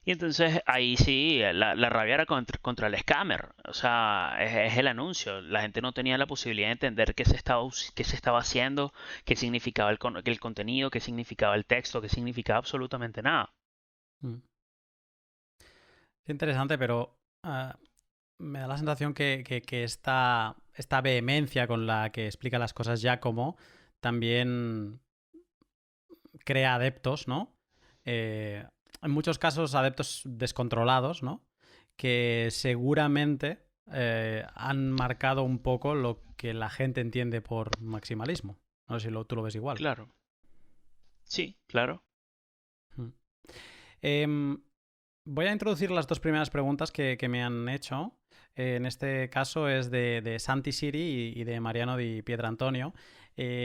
Y entonces ahí sí, la rabia era contra el scammer, o sea, es el anuncio. La gente no tenía la posibilidad de entender qué se estaba haciendo, qué significaba el contenido, qué significaba el texto, qué significaba absolutamente nada. Mm. Es interesante, pero me da la sensación que esta vehemencia con la que explica las cosas Giacomo también crea adeptos, ¿no? En muchos casos adeptos descontrolados, ¿no? Que seguramente han marcado un poco lo que la gente entiende por maximalismo. No sé si tú lo ves igual. Claro, sí, claro. Voy a introducir las dos primeras preguntas que me han hecho. En este caso es de Santi Siri y de Mariano Di Pietrantonio.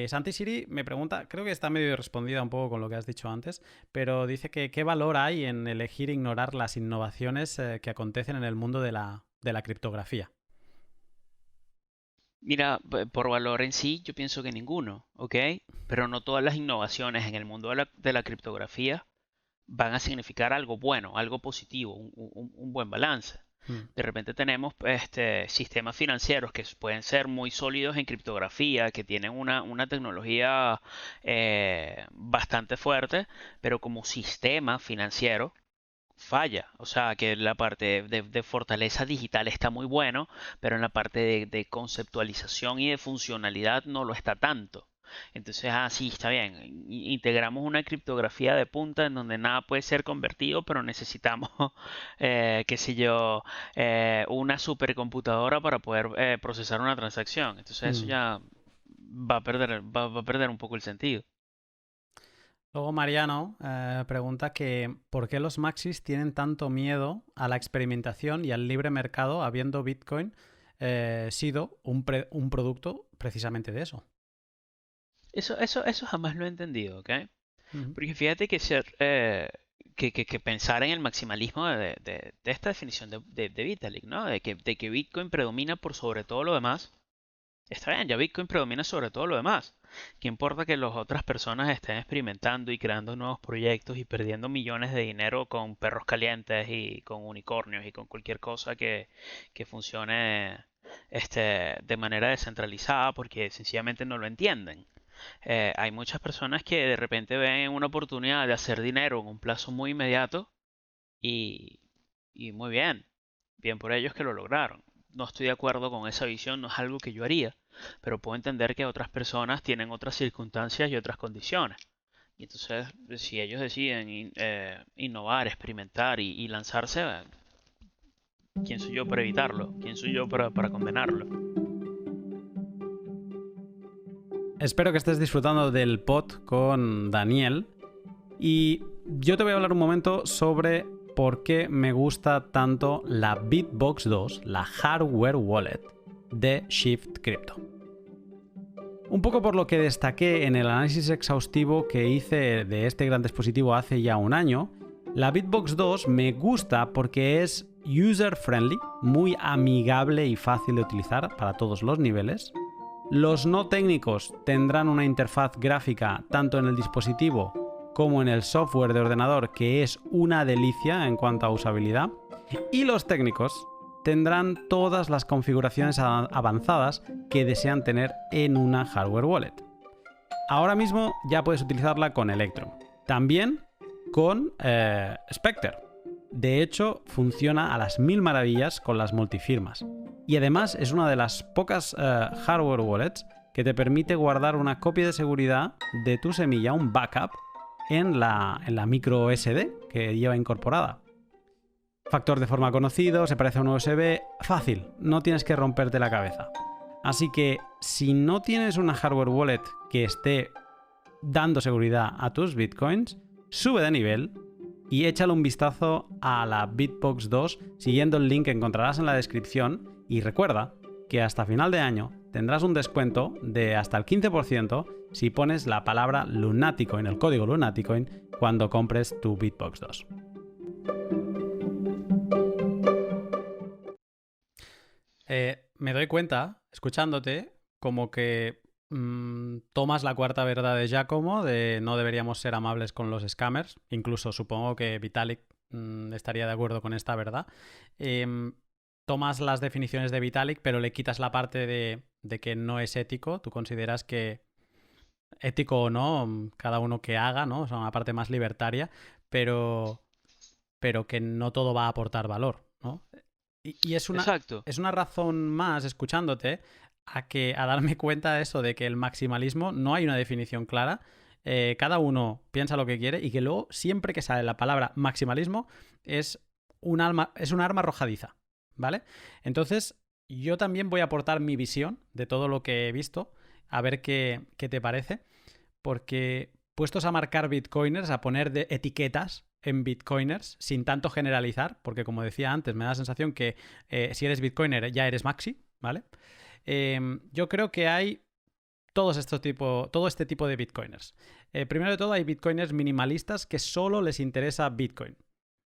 Santi Siri me pregunta, creo que está medio respondida un poco con lo que has dicho antes, pero dice que qué valor hay en elegir ignorar las innovaciones que acontecen en el mundo de la criptografía. Mira, por valor en sí, yo pienso que ninguno, ¿ok? Pero no todas las innovaciones en el mundo de la criptografía van a significar algo bueno, algo positivo, un buen balance. De repente tenemos sistemas financieros que pueden ser muy sólidos en criptografía, que tienen una tecnología bastante fuerte, pero como sistema financiero falla. O sea, que la parte de fortaleza digital está muy bueno, pero en la parte de conceptualización y de funcionalidad no lo está tanto. Entonces, sí, está bien. Integramos una criptografía de punta en donde nada puede ser convertido, pero necesitamos, qué sé yo, una supercomputadora para poder procesar una transacción. Entonces, eso ya va a perder un poco el sentido. Luego Mariano pregunta que ¿por qué los maxis tienen tanto miedo a la experimentación y al libre mercado habiendo Bitcoin sido un producto precisamente de eso? Eso jamás lo he entendido, ¿ok? Uh-huh. Porque fíjate que pensar en el maximalismo de esta definición de Vitalik, ¿no? De que Bitcoin predomina por sobre todo lo demás. Está bien, ya Bitcoin predomina sobre todo lo demás. ¿Qué importa que las otras personas estén experimentando y creando nuevos proyectos y perdiendo millones de dinero con perros calientes y con unicornios y con cualquier cosa que funcione de manera descentralizada porque sencillamente no lo entienden? Hay muchas personas que de repente ven una oportunidad de hacer dinero en un plazo muy inmediato y, y muy bien, bien por ellos que lo lograron. No estoy de acuerdo con esa visión, no es algo que yo haría, pero puedo entender que otras personas tienen otras circunstancias y otras condiciones. Y entonces, si ellos deciden innovar, experimentar y lanzarse, ¿quién soy yo para evitarlo? ¿Quién soy yo para condenarlo? Espero que estés disfrutando del pod con Daniel y yo te voy a hablar un momento sobre por qué me gusta tanto la Bitbox 2, la hardware wallet de Shift Crypto. Un poco por lo que destaqué en el análisis exhaustivo que hice de este gran dispositivo hace ya un año, la Beatbox 2 me gusta porque es user-friendly, muy amigable y fácil de utilizar para todos los niveles. Los no técnicos tendrán una interfaz gráfica tanto en el dispositivo como en el software de ordenador que es una delicia en cuanto a usabilidad. Y los técnicos tendrán todas las configuraciones avanzadas que desean tener en una hardware wallet. Ahora mismo ya puedes utilizarla con Electrum. También con Spectre. De hecho, funciona a las mil maravillas con las multifirmas. Y además es una de las pocas hardware wallets que te permite guardar una copia de seguridad de tu semilla, un backup, en la micro SD que lleva incorporada. Factor de forma conocido, se parece a un USB, fácil, no tienes que romperte la cabeza. Así que si no tienes una hardware wallet que esté dando seguridad a tus bitcoins, sube de nivel y échale un vistazo a la Beatbox 2 siguiendo el link que encontrarás en la descripción. Y recuerda que hasta final de año tendrás un descuento de hasta el 15% si pones la palabra Lunaticoin, el código Lunaticoin, cuando compres tu Beatbox 2. Me doy cuenta, escuchándote, como que tomas la cuarta verdad de Giacomo de no deberíamos ser amables con los scammers. Incluso supongo que Vitalik estaría de acuerdo con esta verdad. Tomas las definiciones de Vitalik, pero le quitas la parte de que no es ético. Tú consideras que, ético o no, cada uno que haga, ¿no? O sea, una parte más libertaria, pero que no todo va a aportar valor, ¿no? Y es una razón más, escuchándote, a darme cuenta de eso, de que el maximalismo no hay una definición clara. Cada uno piensa lo que quiere y que luego, siempre que sale la palabra maximalismo, es un arma arrojadiza, ¿vale? Entonces, yo también voy a aportar mi visión de todo lo que he visto, a ver qué te parece, porque puestos a marcar bitcoiners, a poner de etiquetas en bitcoiners sin tanto generalizar, porque como decía antes, me da la sensación que si eres bitcoiner ya eres maxi, ¿vale? Yo creo que hay todo este tipo de bitcoiners. Primero de todo, hay bitcoiners minimalistas que solo les interesa Bitcoin.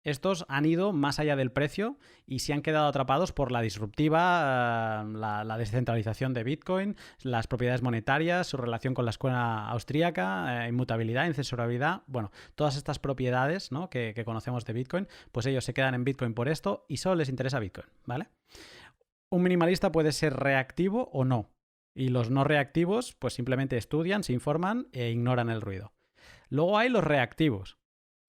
Estos han ido más allá del precio y se han quedado atrapados por la disruptiva, la descentralización de Bitcoin, las propiedades monetarias, su relación con la escuela austríaca, inmutabilidad, incensurabilidad, bueno, todas estas propiedades, ¿no?, que conocemos de Bitcoin, pues ellos se quedan en Bitcoin por esto y solo les interesa Bitcoin, ¿vale? Un minimalista puede ser reactivo o no, y los no reactivos pues simplemente estudian, se informan e ignoran el ruido. Luego hay los reactivos,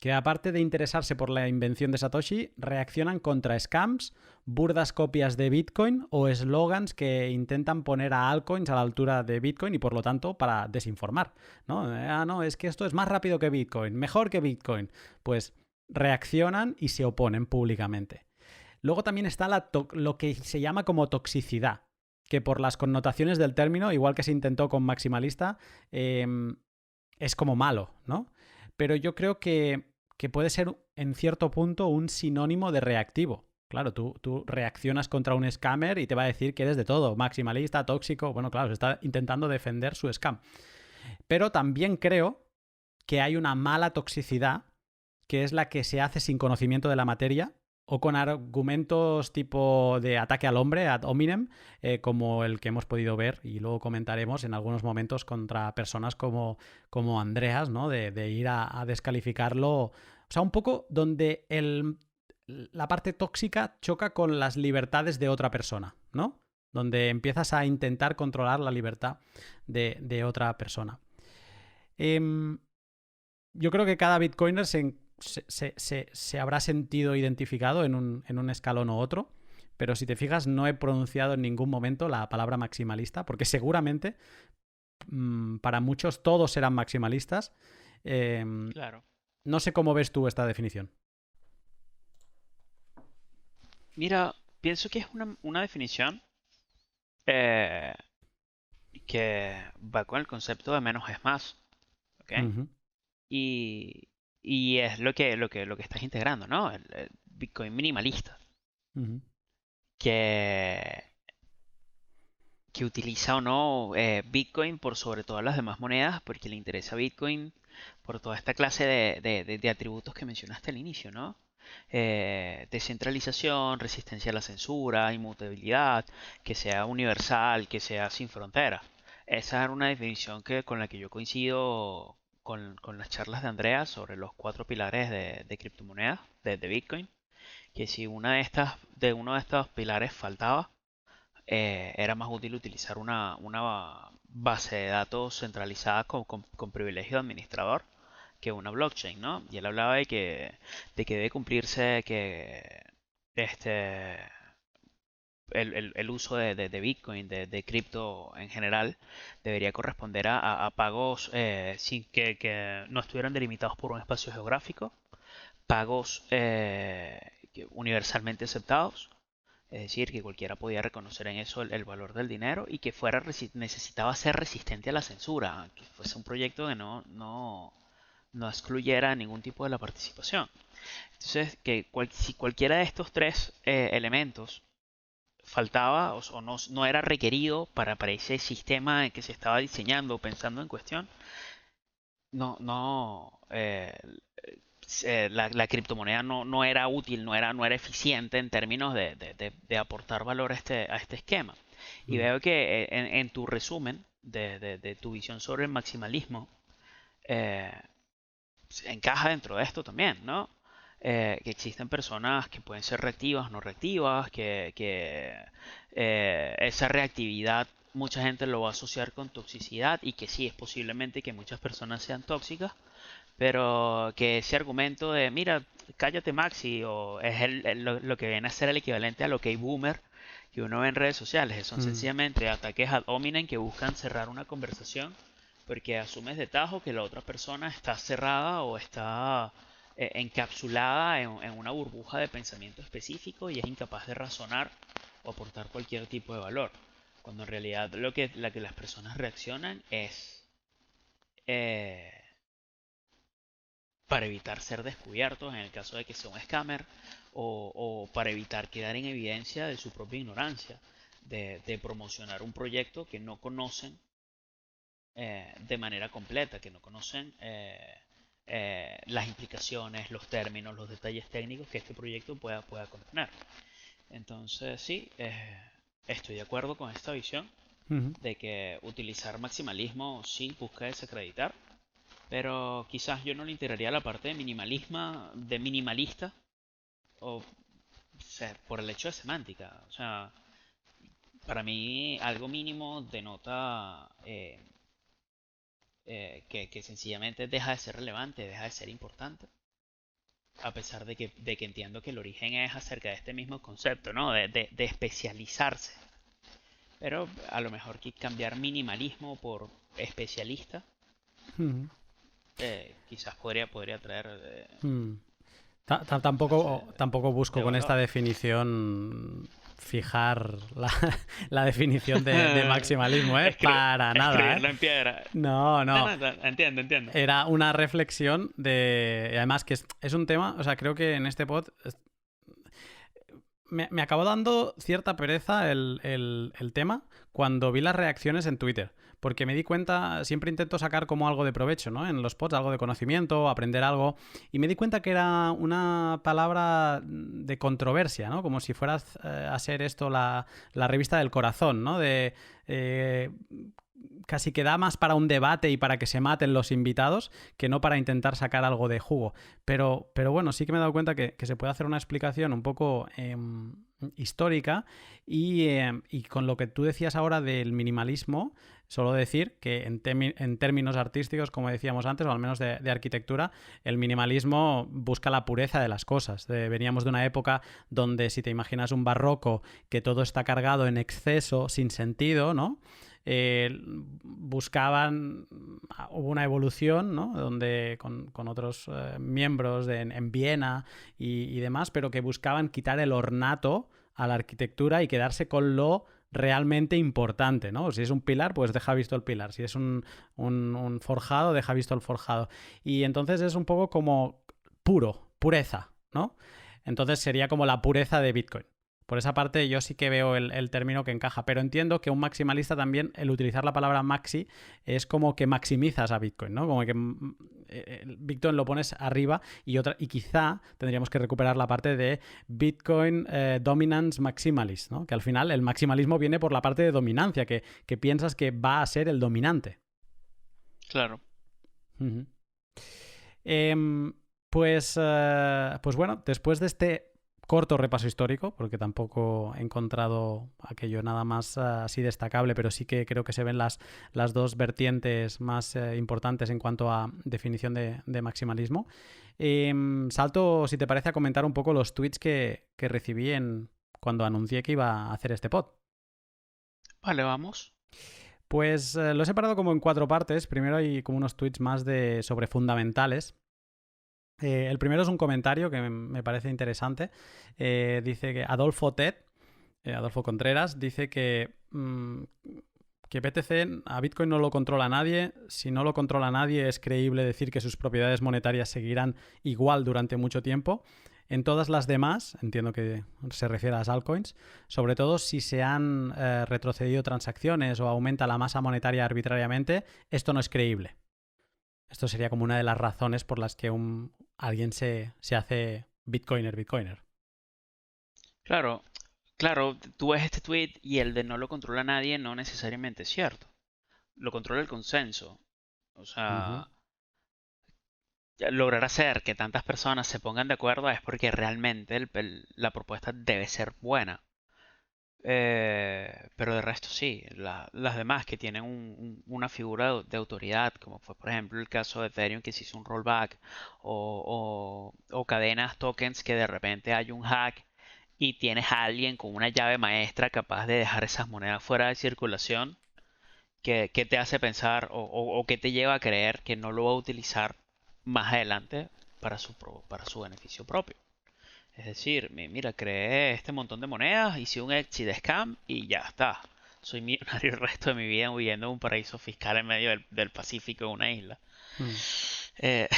que aparte de interesarse por la invención de Satoshi, reaccionan contra scams, burdas copias de Bitcoin o eslogans que intentan poner a altcoins a la altura de Bitcoin y por lo tanto para desinformar, ¿no? No, es que esto es más rápido que Bitcoin, mejor que Bitcoin. Pues reaccionan y se oponen públicamente. Luego también está lo que se llama como toxicidad, que por las connotaciones del término, igual que se intentó con maximalista, es como malo, ¿no? Pero yo creo que puede ser en cierto punto un sinónimo de reactivo. Claro, tú reaccionas contra un scammer y te va a decir que eres de todo, maximalista, tóxico. Bueno, claro, se está intentando defender su scam. Pero también creo que hay una mala toxicidad, que es la que se hace sin conocimiento de la materia o con argumentos tipo de ataque al hombre, ad hominem, como el que hemos podido ver y luego comentaremos en algunos momentos contra personas como Andreas, ¿no? De ir a descalificarlo. O sea, un poco donde la parte tóxica choca con las libertades de otra persona, ¿no? Donde empiezas a intentar controlar la libertad de otra persona. Yo creo que cada bitcoiner se habrá sentido identificado en un escalón u otro, pero si te fijas no he pronunciado en ningún momento la palabra maximalista, porque seguramente para muchos todos serán maximalistas. Claro. No sé cómo ves tú esta definición. Mira, pienso que es una definición eh, que va con el concepto de menos es más, ¿ok? Uh-huh. Y es lo que estás integrando, ¿no? El Bitcoin minimalista. Uh-huh. Que que utiliza o no Bitcoin por sobre todas las demás monedas, porque le interesa Bitcoin por toda esta clase de atributos que mencionaste al inicio, ¿no? Descentralización, resistencia a la censura, inmutabilidad, que sea universal, que sea sin fronteras. Esa era una definición con la que yo coincido con las charlas de Andrea sobre los cuatro pilares de criptomonedas, de Bitcoin, que si uno de estos pilares faltaba, era más útil utilizar una base de datos centralizada con privilegio de administrador que una blockchain, ¿no? Y él hablaba de que debe cumplirse que este el uso de Bitcoin, de cripto en general, debería corresponder a pagos sin que no estuvieran delimitados por un espacio geográfico, pagos universalmente aceptados, es decir, que cualquiera podía reconocer en eso el valor del dinero y que necesitaba ser resistente a la censura, que fuese un proyecto que no excluyera ningún tipo de la participación. Entonces, si cualquiera de estos tres elementos faltaba o no era requerido para ese sistema que se estaba diseñando o pensando en cuestión, no la criptomoneda no era útil, no era eficiente en términos de aportar valor a este esquema. Y Mm. veo que en tu resumen de tu visión sobre el maximalismo, eh, encaja dentro de esto también, ¿no? Que existen personas que pueden ser reactivas, no reactivas, que esa reactividad mucha gente lo va a asociar con toxicidad y que sí, es posiblemente que muchas personas sean tóxicas, pero que ese argumento de, mira, cállate Maxi, o es lo que viene a ser el equivalente a lo que hay boomer que uno ve en redes sociales, son Mm. sencillamente ataques ad hominem que buscan cerrar una conversación porque asumes de tajo que la otra persona está cerrada o está encapsulada en una burbuja de pensamiento específico y es incapaz de razonar o aportar cualquier tipo de valor. Cuando en realidad la que las personas reaccionan es eh, para evitar ser descubiertos en el caso de que sea un scammer o para evitar quedar en evidencia de su propia ignorancia, de promocionar un proyecto que no conocen de manera completa, que no conocen las implicaciones, los términos, los detalles técnicos que este proyecto pueda contener. Entonces, sí, estoy de acuerdo con esta visión Ujú. de que utilizar maximalismo sí busca desacreditar, pero quizás yo no le integraría la parte de minimalista, o sea, por el hecho de semántica. O sea, para mí algo mínimo denota que sencillamente deja de ser relevante, deja de ser importante, a pesar de que entiendo que el origen es acerca de este mismo concepto, ¿no? De especializarse. Pero a lo mejor que cambiar minimalismo por especialista, Ujú. quizás podría traer Mm. otra clase Tampoco busco de con esta valor. definición fijar la definición de maximalismo, ¿eh? Para nada, ¿eh? Escribirlo en piedra. No, No, no. no, entiendo. Era una reflexión de... y además que es un tema, o sea, creo que en este pod me acabó dando cierta pereza el tema cuando vi las reacciones en Twitter. Porque me di cuenta, siempre intento sacar como algo de provecho, ¿no? En los pods, algo de conocimiento, aprender algo. Y me di cuenta que era una palabra de controversia, ¿no? Como si fuera a ser esto la revista del corazón, ¿no? De eh, casi que da más para un debate y para que se maten los invitados que no para intentar sacar algo de jugo. Pero bueno, sí que me he dado cuenta que se puede hacer una explicación un poco histórica y con lo que tú decías ahora del minimalismo, solo decir que en términos artísticos, como decíamos antes, o al menos de arquitectura, el minimalismo busca la pureza de las cosas. Veníamos de una época donde, si te imaginas un barroco, que todo está cargado en exceso, sin sentido, ¿no? Buscaban, hubo una evolución, ¿no? Donde con otros miembros en Viena y demás, pero que buscaban quitar el ornato a la arquitectura y quedarse con lo realmente importante, ¿no? Si es un pilar, pues deja visto el pilar. Si es un forjado, deja visto el forjado. Y entonces es un poco como pureza, ¿no? Entonces sería como la pureza de Bitcoin. Por esa parte yo sí que veo el término que encaja, pero entiendo que un maximalista también, el utilizar la palabra maxi, es como que maximizas a Bitcoin, ¿no? Como que el Bitcoin lo pones arriba y quizá tendríamos que recuperar la parte de Bitcoin Dominance Maximalist, ¿no? Que al final el maximalismo viene por la parte de dominancia, que piensas que va a ser el dominante. Claro. Uh-huh. Pues bueno, después de este corto repaso histórico, porque tampoco he encontrado aquello nada más así destacable, pero sí que creo que se ven las dos vertientes más importantes en cuanto a definición de maximalismo. Salto, si te parece, a comentar un poco los tweets que recibí cuando anuncié que iba a hacer este pod. Vale, vamos. Pues lo he separado como en 4 partes. Primero hay como unos tweets más sobre fundamentales. El primero es un comentario que me parece interesante. Dice que Adolfo Contreras, dice que BTC a Bitcoin no lo controla nadie. Si no lo controla nadie, es creíble decir que sus propiedades monetarias seguirán igual durante mucho tiempo. En todas las demás, entiendo que se refiere a las altcoins, sobre todo si se han retrocedido transacciones o aumenta la masa monetaria arbitrariamente, esto no es creíble. Esto sería como una de las razones por las que alguien se hace bitcoiner. Claro, tú ves este tweet y el de no lo controla nadie no necesariamente es cierto. Lo controla el consenso. O sea, lograr hacer que tantas personas se pongan de acuerdo es porque realmente la propuesta debe ser buena. Pero de resto sí, las demás que tienen una figura de autoridad, como fue por ejemplo el caso de Ethereum que se hizo un rollback, o cadenas tokens que de repente hay un hack y tienes a alguien con una llave maestra capaz de dejar esas monedas fuera de circulación, que te hace pensar o que te lleva a creer que no lo va a utilizar más adelante para su beneficio propio. Es decir, mira, creé este montón de monedas, hice un exit de scam y ya está. Soy millonario el resto de mi vida viviendo en un paraíso fiscal en medio del Pacífico, en una isla. Eh,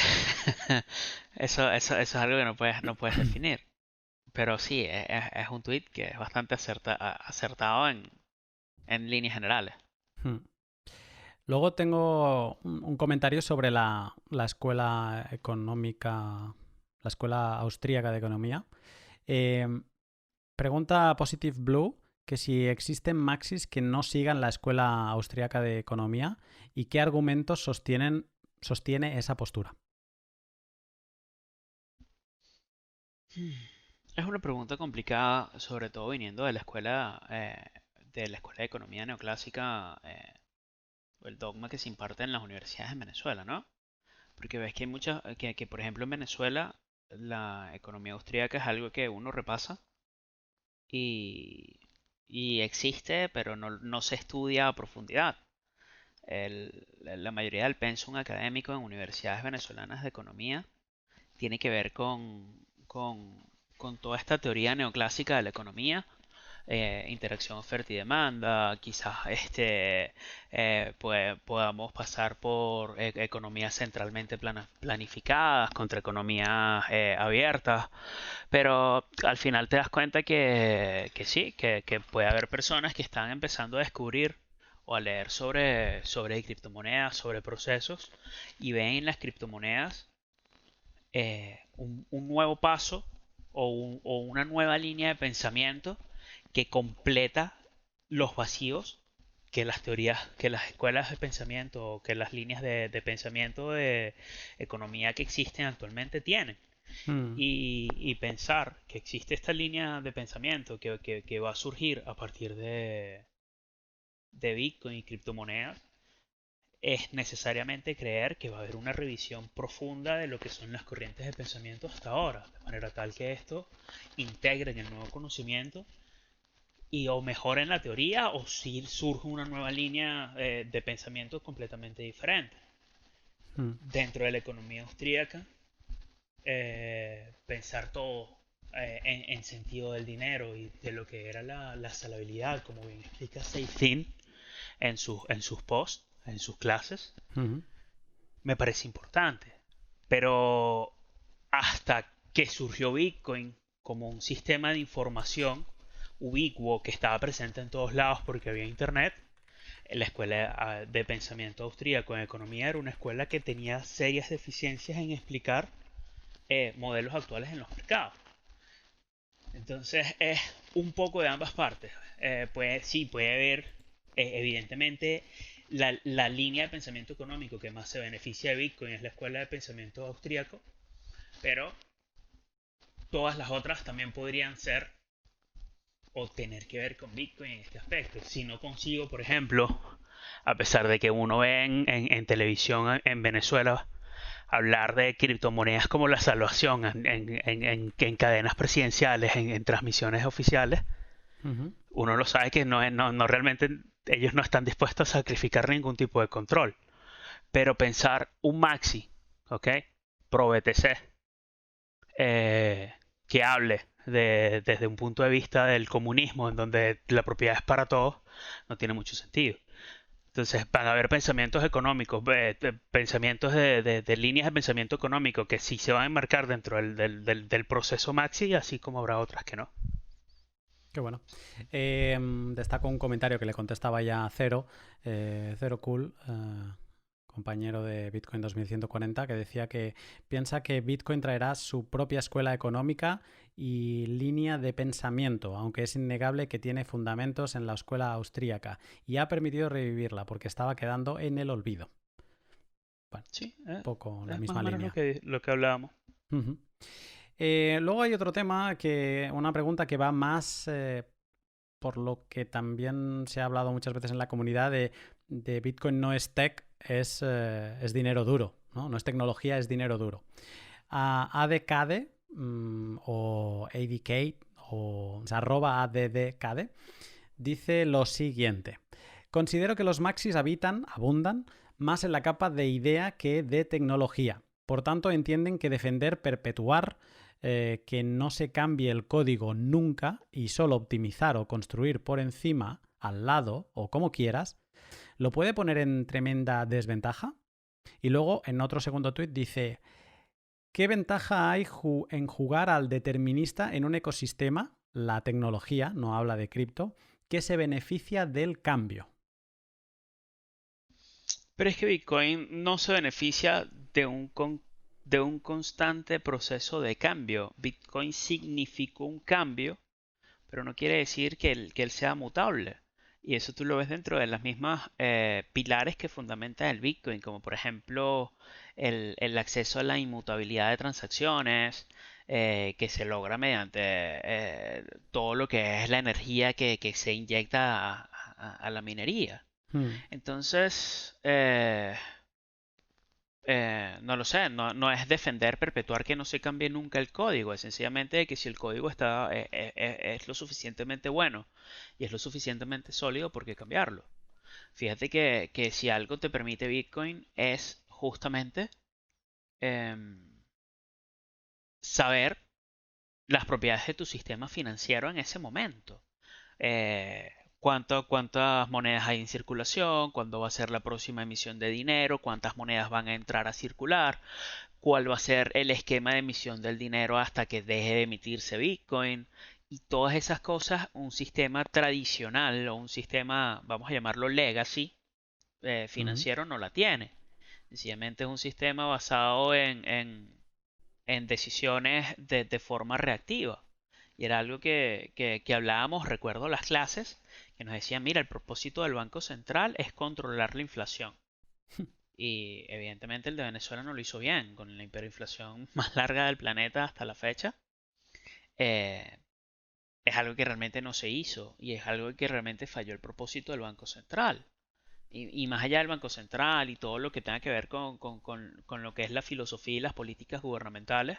eso es algo que no puedes definir. Pero sí, es un tweet que es bastante acertado en líneas generales. Luego tengo un comentario sobre la escuela económica, la escuela austríaca de economía. Pregunta Positive Blue que si existen maxis que no sigan la escuela austríaca de economía y qué argumentos sostiene esa postura. Es una pregunta complicada, sobre todo viniendo de la escuela de economía neoclásica, o el dogma que se imparte en las universidades en Venezuela, ¿no? Porque ves que hay muchas, que por ejemplo en Venezuela la economía austríaca es algo que uno repasa y, y existe, pero no se estudia a profundidad. La mayoría del pensum académico en universidades venezolanas de economía tiene que ver con toda esta teoría neoclásica de la economía, interacción oferta y demanda, quizás pues, podamos pasar por economías centralmente planificadas contra economías abiertas, pero al final te das cuenta que sí, que puede haber personas que están empezando a descubrir o a leer sobre criptomonedas, sobre procesos, y ven en las criptomonedas un nuevo paso o una nueva línea de pensamiento que completa los vacíos que las teorías, que las escuelas de pensamiento o que las líneas de pensamiento de economía que existen actualmente tienen. Y pensar que existe esta línea de pensamiento que va a surgir a partir de Bitcoin y criptomonedas es necesariamente creer que va a haber una revisión profunda de lo que son las corrientes de pensamiento hasta ahora, de manera tal que esto integre en el nuevo conocimiento y o mejoren la teoría o si surge una nueva línea de pensamiento completamente diferente. Dentro de la economía austríaca, pensar todo en sentido del dinero y de lo que era la salabilidad, como bien explica Seifin en sus posts, en sus clases, me parece importante. Pero hasta que surgió Bitcoin como un sistema de información ubicuo que estaba presente en todos lados porque había internet. La escuela de pensamiento austríaco en economía era una escuela que tenía serias deficiencias en explicar modelos actuales en los mercados. Entonces es un poco de ambas partes. Sí, puede haber, evidentemente, la línea de pensamiento económico que más se beneficia de Bitcoin es la escuela de pensamiento austríaco, pero todas las otras también podrían ser o tener que ver con Bitcoin en este aspecto. Si no consigo, por ejemplo, a pesar de que uno ve en televisión en Venezuela hablar de criptomonedas como la salvación en cadenas presidenciales, en transmisiones oficiales, Ujú. uno lo sabe que no realmente ellos no están dispuestos a sacrificar ningún tipo de control. Pero pensar un maxi, ¿ok? Pro BTC, que hable desde un punto de vista del comunismo, en donde la propiedad es para todos, no tiene mucho sentido. Entonces van a haber pensamientos económicos, pensamientos de líneas de pensamiento económico que sí se van a enmarcar dentro del proceso Maxi, así como habrá otras que no. Qué bueno. Destaco un comentario que le contestaba ya a Cero, Cero Cool, compañero de Bitcoin 2140, que decía que piensa que Bitcoin traerá su propia escuela económica y línea de pensamiento, aunque es innegable que tiene fundamentos en la escuela austríaca y ha permitido revivirla porque estaba quedando en el olvido. Bueno, Sí, un poco la es más o misma menos línea. lo que hablábamos. Ujú. Luego hay otro tema, una pregunta que va más por lo que también se ha hablado muchas veces en la comunidad de Bitcoin no es tech, es dinero duro, ¿no? No es tecnología, es dinero duro. ADKD o ADK o sea, arroba ADDKD dice lo siguiente. Considero que los maxis abundan más en la capa de idea que de tecnología. Por tanto, entienden que defender, perpetuar, que no se cambie el código nunca y solo optimizar o construir por encima, al lado o como quieras, lo puede poner en tremenda desventaja. Y luego, en otro segundo tuit, dice: ¿qué ventaja hay en jugar al determinista en un ecosistema, la tecnología, no habla de cripto, que se beneficia del cambio? Pero es que Bitcoin no se beneficia de un constante proceso de cambio. Bitcoin significó un cambio, pero no quiere decir que él sea mutable. Y eso tú lo ves dentro de las mismas pilares que fundamentan el Bitcoin, como por ejemplo el acceso a la inmutabilidad de transacciones, que se logra mediante todo lo que es la energía que se inyecta a la minería. Hmm. Entonces, no lo sé, no es defender, perpetuar que no se cambie nunca el código, es sencillamente que si el código es lo suficientemente bueno y es lo suficientemente sólido, ¿por qué cambiarlo? Fíjate que si algo te permite Bitcoin es justamente em, saber las propiedades de tu sistema financiero en ese momento. Cuántas monedas hay en circulación, cuándo va a ser la próxima emisión de dinero, cuántas monedas van a entrar a circular, cuál va a ser el esquema de emisión del dinero hasta que deje de emitirse Bitcoin y todas esas cosas, un sistema tradicional o un sistema, vamos a llamarlo legacy, Ujú. financiero no la tiene. Sencillamente es un sistema basado en decisiones de forma reactiva. Y era algo que hablábamos, recuerdo las clases, que nos decían, mira, el propósito del Banco Central es controlar la inflación. Y evidentemente el de Venezuela no lo hizo bien, con la hiperinflación más larga del planeta hasta la fecha. eh, es algo que realmente no se hizo y es algo que realmente falló el propósito del Banco Central. Y más allá del Banco Central y todo lo que tenga que ver con lo que es la filosofía y las políticas gubernamentales,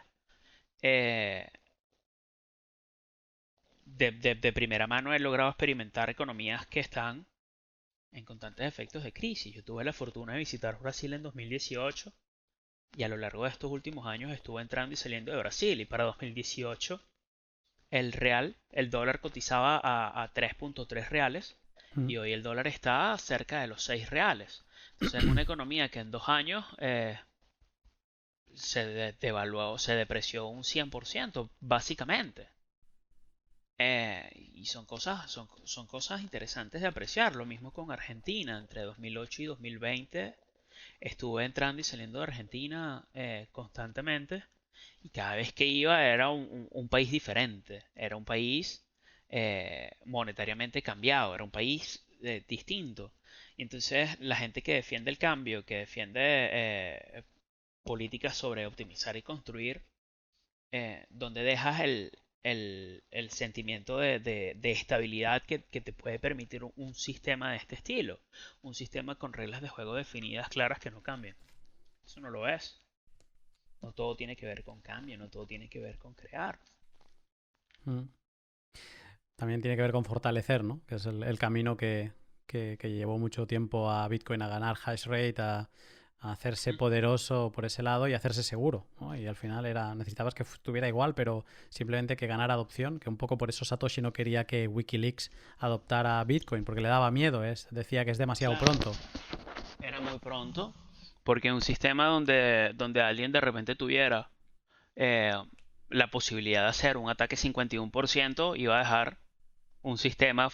eh, de primera mano he logrado experimentar economías que están en constantes efectos de crisis. Yo tuve la fortuna de visitar Brasil en 2018 y a lo largo de estos últimos años estuve entrando y saliendo de Brasil y para 2018 el dólar cotizaba a 3.3 reales Mm. y hoy el dólar está cerca de los 6 reales. Entonces en una economía que en 2 años se devaluó, se depreció un 100%, básicamente. Y son cosas interesantes de apreciar. Lo mismo con Argentina. Entre 2008 y 2020 estuve entrando y saliendo de Argentina constantemente. Y cada vez que iba era un país diferente. Era un país monetariamente cambiado. Era un país distinto. Y entonces la gente que defiende el cambio, que defiende políticas sobre optimizar y construir, donde dejas el sentimiento de estabilidad que te puede permitir un sistema de este estilo. Un sistema con reglas de juego definidas, claras, que no cambian. Eso no lo es. No todo tiene que ver con cambio, no todo tiene que ver con crear. Mm. También tiene que ver con fortalecer, ¿no? Que es el camino que llevó mucho tiempo a Bitcoin a ganar hash rate, a hacerse poderoso por ese lado y hacerse seguro, ¿no? Y al final necesitabas que estuviera igual, pero simplemente que ganara adopción, que un poco por eso Satoshi no quería que Wikileaks adoptara Bitcoin, porque le daba miedo, decía que es demasiado Claro, pronto. era muy pronto, porque un sistema donde alguien de repente tuviera eh, la posibilidad de hacer un ataque 51% iba a dejar un sistema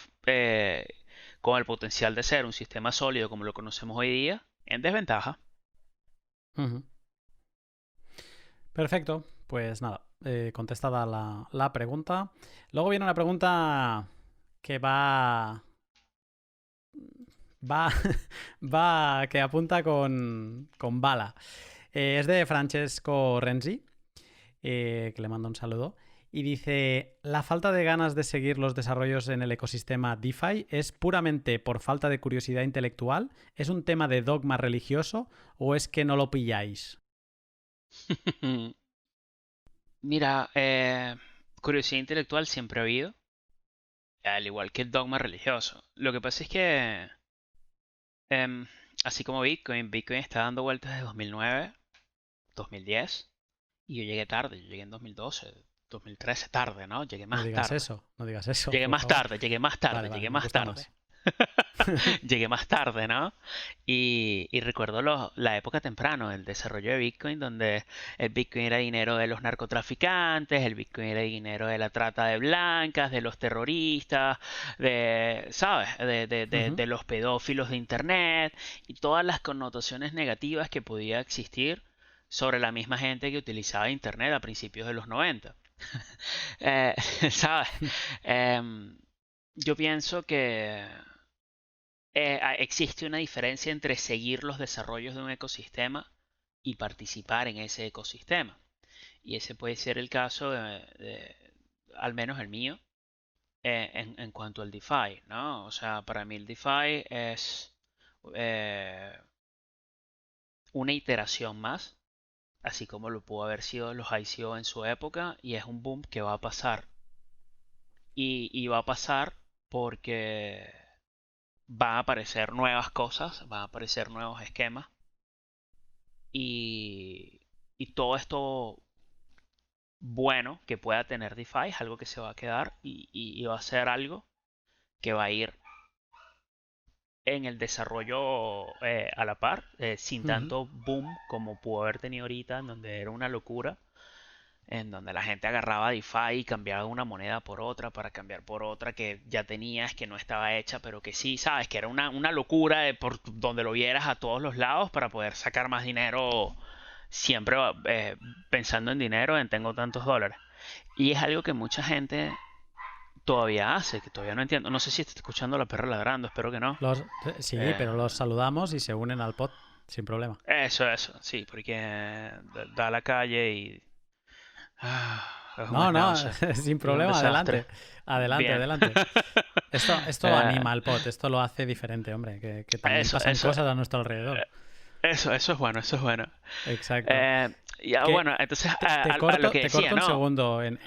con el potencial de ser un sistema sólido como lo conocemos hoy día en desventaja. Ujú. Perfecto, pues nada, contestada la pregunta. Luego viene una pregunta que va, que apunta con bala. Es de Francesco Renzi, que le mando un saludo. Y dice, ¿la falta de ganas de seguir los desarrollos en el ecosistema DeFi es puramente por falta de curiosidad intelectual? ¿Es un tema de dogma religioso o es que no lo pilláis? Mira, curiosidad intelectual siempre ha habido, al igual que el dogma religioso. Lo que pasa es que, em, así como Bitcoin está dando vueltas desde 2009, 2010, y yo llegué tarde, yo llegué en 2012, 2013, tarde, ¿no? Llegué No más digas tarde. eso, no digas eso, Llegué por más favor. tarde, llegué más tarde, Vale, llegué me más gusta tarde. más. Llegué más tarde, ¿no? Y recuerdo la época temprano del desarrollo de Bitcoin, donde el Bitcoin era dinero de los narcotraficantes, el Bitcoin era dinero de la trata de blancas, de los terroristas, ¿sabes? Ujú. De los pedófilos de Internet y todas las connotaciones negativas que podía existir sobre la misma gente que utilizaba Internet a principios de los 90. Eh, ¿Sabes? Em, yo pienso que existe una diferencia entre seguir los desarrollos de un ecosistema y participar en ese ecosistema. Y ese puede ser el caso al menos el mío, en cuanto al DeFi, ¿no? O sea, para mí el DeFi es eh, una iteración más, así como lo pudo haber sido los ICO en su época, y es un boom que va a pasar. Y va a pasar porque van a aparecer nuevas cosas, van a aparecer nuevos esquemas y, y todo esto bueno que pueda tener DeFi es algo que se va a quedar y va a ser algo que va a ir en el desarrollo a la par, sin Ujú. tanto boom como pudo haber tenido ahorita, en donde era una locura, en donde la gente agarraba DeFi y cambiaba una moneda por otra para cambiar por otra que ya tenías, que no estaba hecha, pero que sí, sabes, que era una locura por donde lo vieras a todos los lados para poder sacar más dinero, siempre pensando en dinero, en tengo tantos dólares. Y es algo que mucha gente todavía hace, que todavía no entiendo. No sé si está escuchando la perra ladrando, espero que no. Sí, Eh, pero los saludamos y se unen al pod sin problema. eso, sí, porque da a la calle y es un No, no, schnauzer. sin Y es un problema, desastre. adelante. Adelante, Bien. adelante. Esto Eh, anima al pod, esto lo hace diferente, hombre, que también eso, pasan eso, cosas a nuestro alrededor. eso es bueno, eso es bueno. Exacto. Ya Que bueno, entonces a lo que te decía, corto un ¿no? segundo en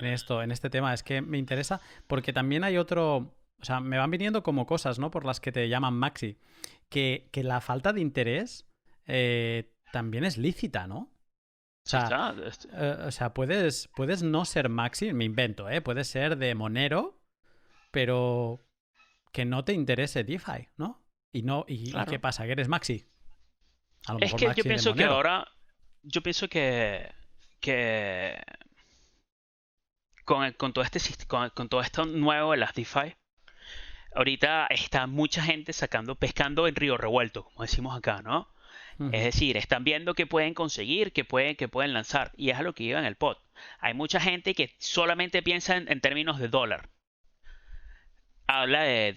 este tema, es que me interesa porque también hay otro, o sea, me van viniendo como cosas, ¿no? Por las que te llaman Maxi, que la falta de interés también es lícita, ¿no? Sí está. O sea, puedes no ser Maxi, me invento, ¿eh? Puedes ser de Monero, pero que no te interese DeFi, ¿no? ¿Y qué Claro. pasa? ¿Que eres Maxi? A lo Es mejor que yo Maxi de pienso que Monero. ahora, yo pienso que con todo con todo esto nuevo de las DeFi, ahorita está mucha gente pescando en río revuelto, como decimos acá, ¿no? Es decir, están viendo qué pueden conseguir, qué pueden lanzar. Y es a lo que iba en el pod. Hay mucha gente que solamente piensa en términos de dólar. Habla de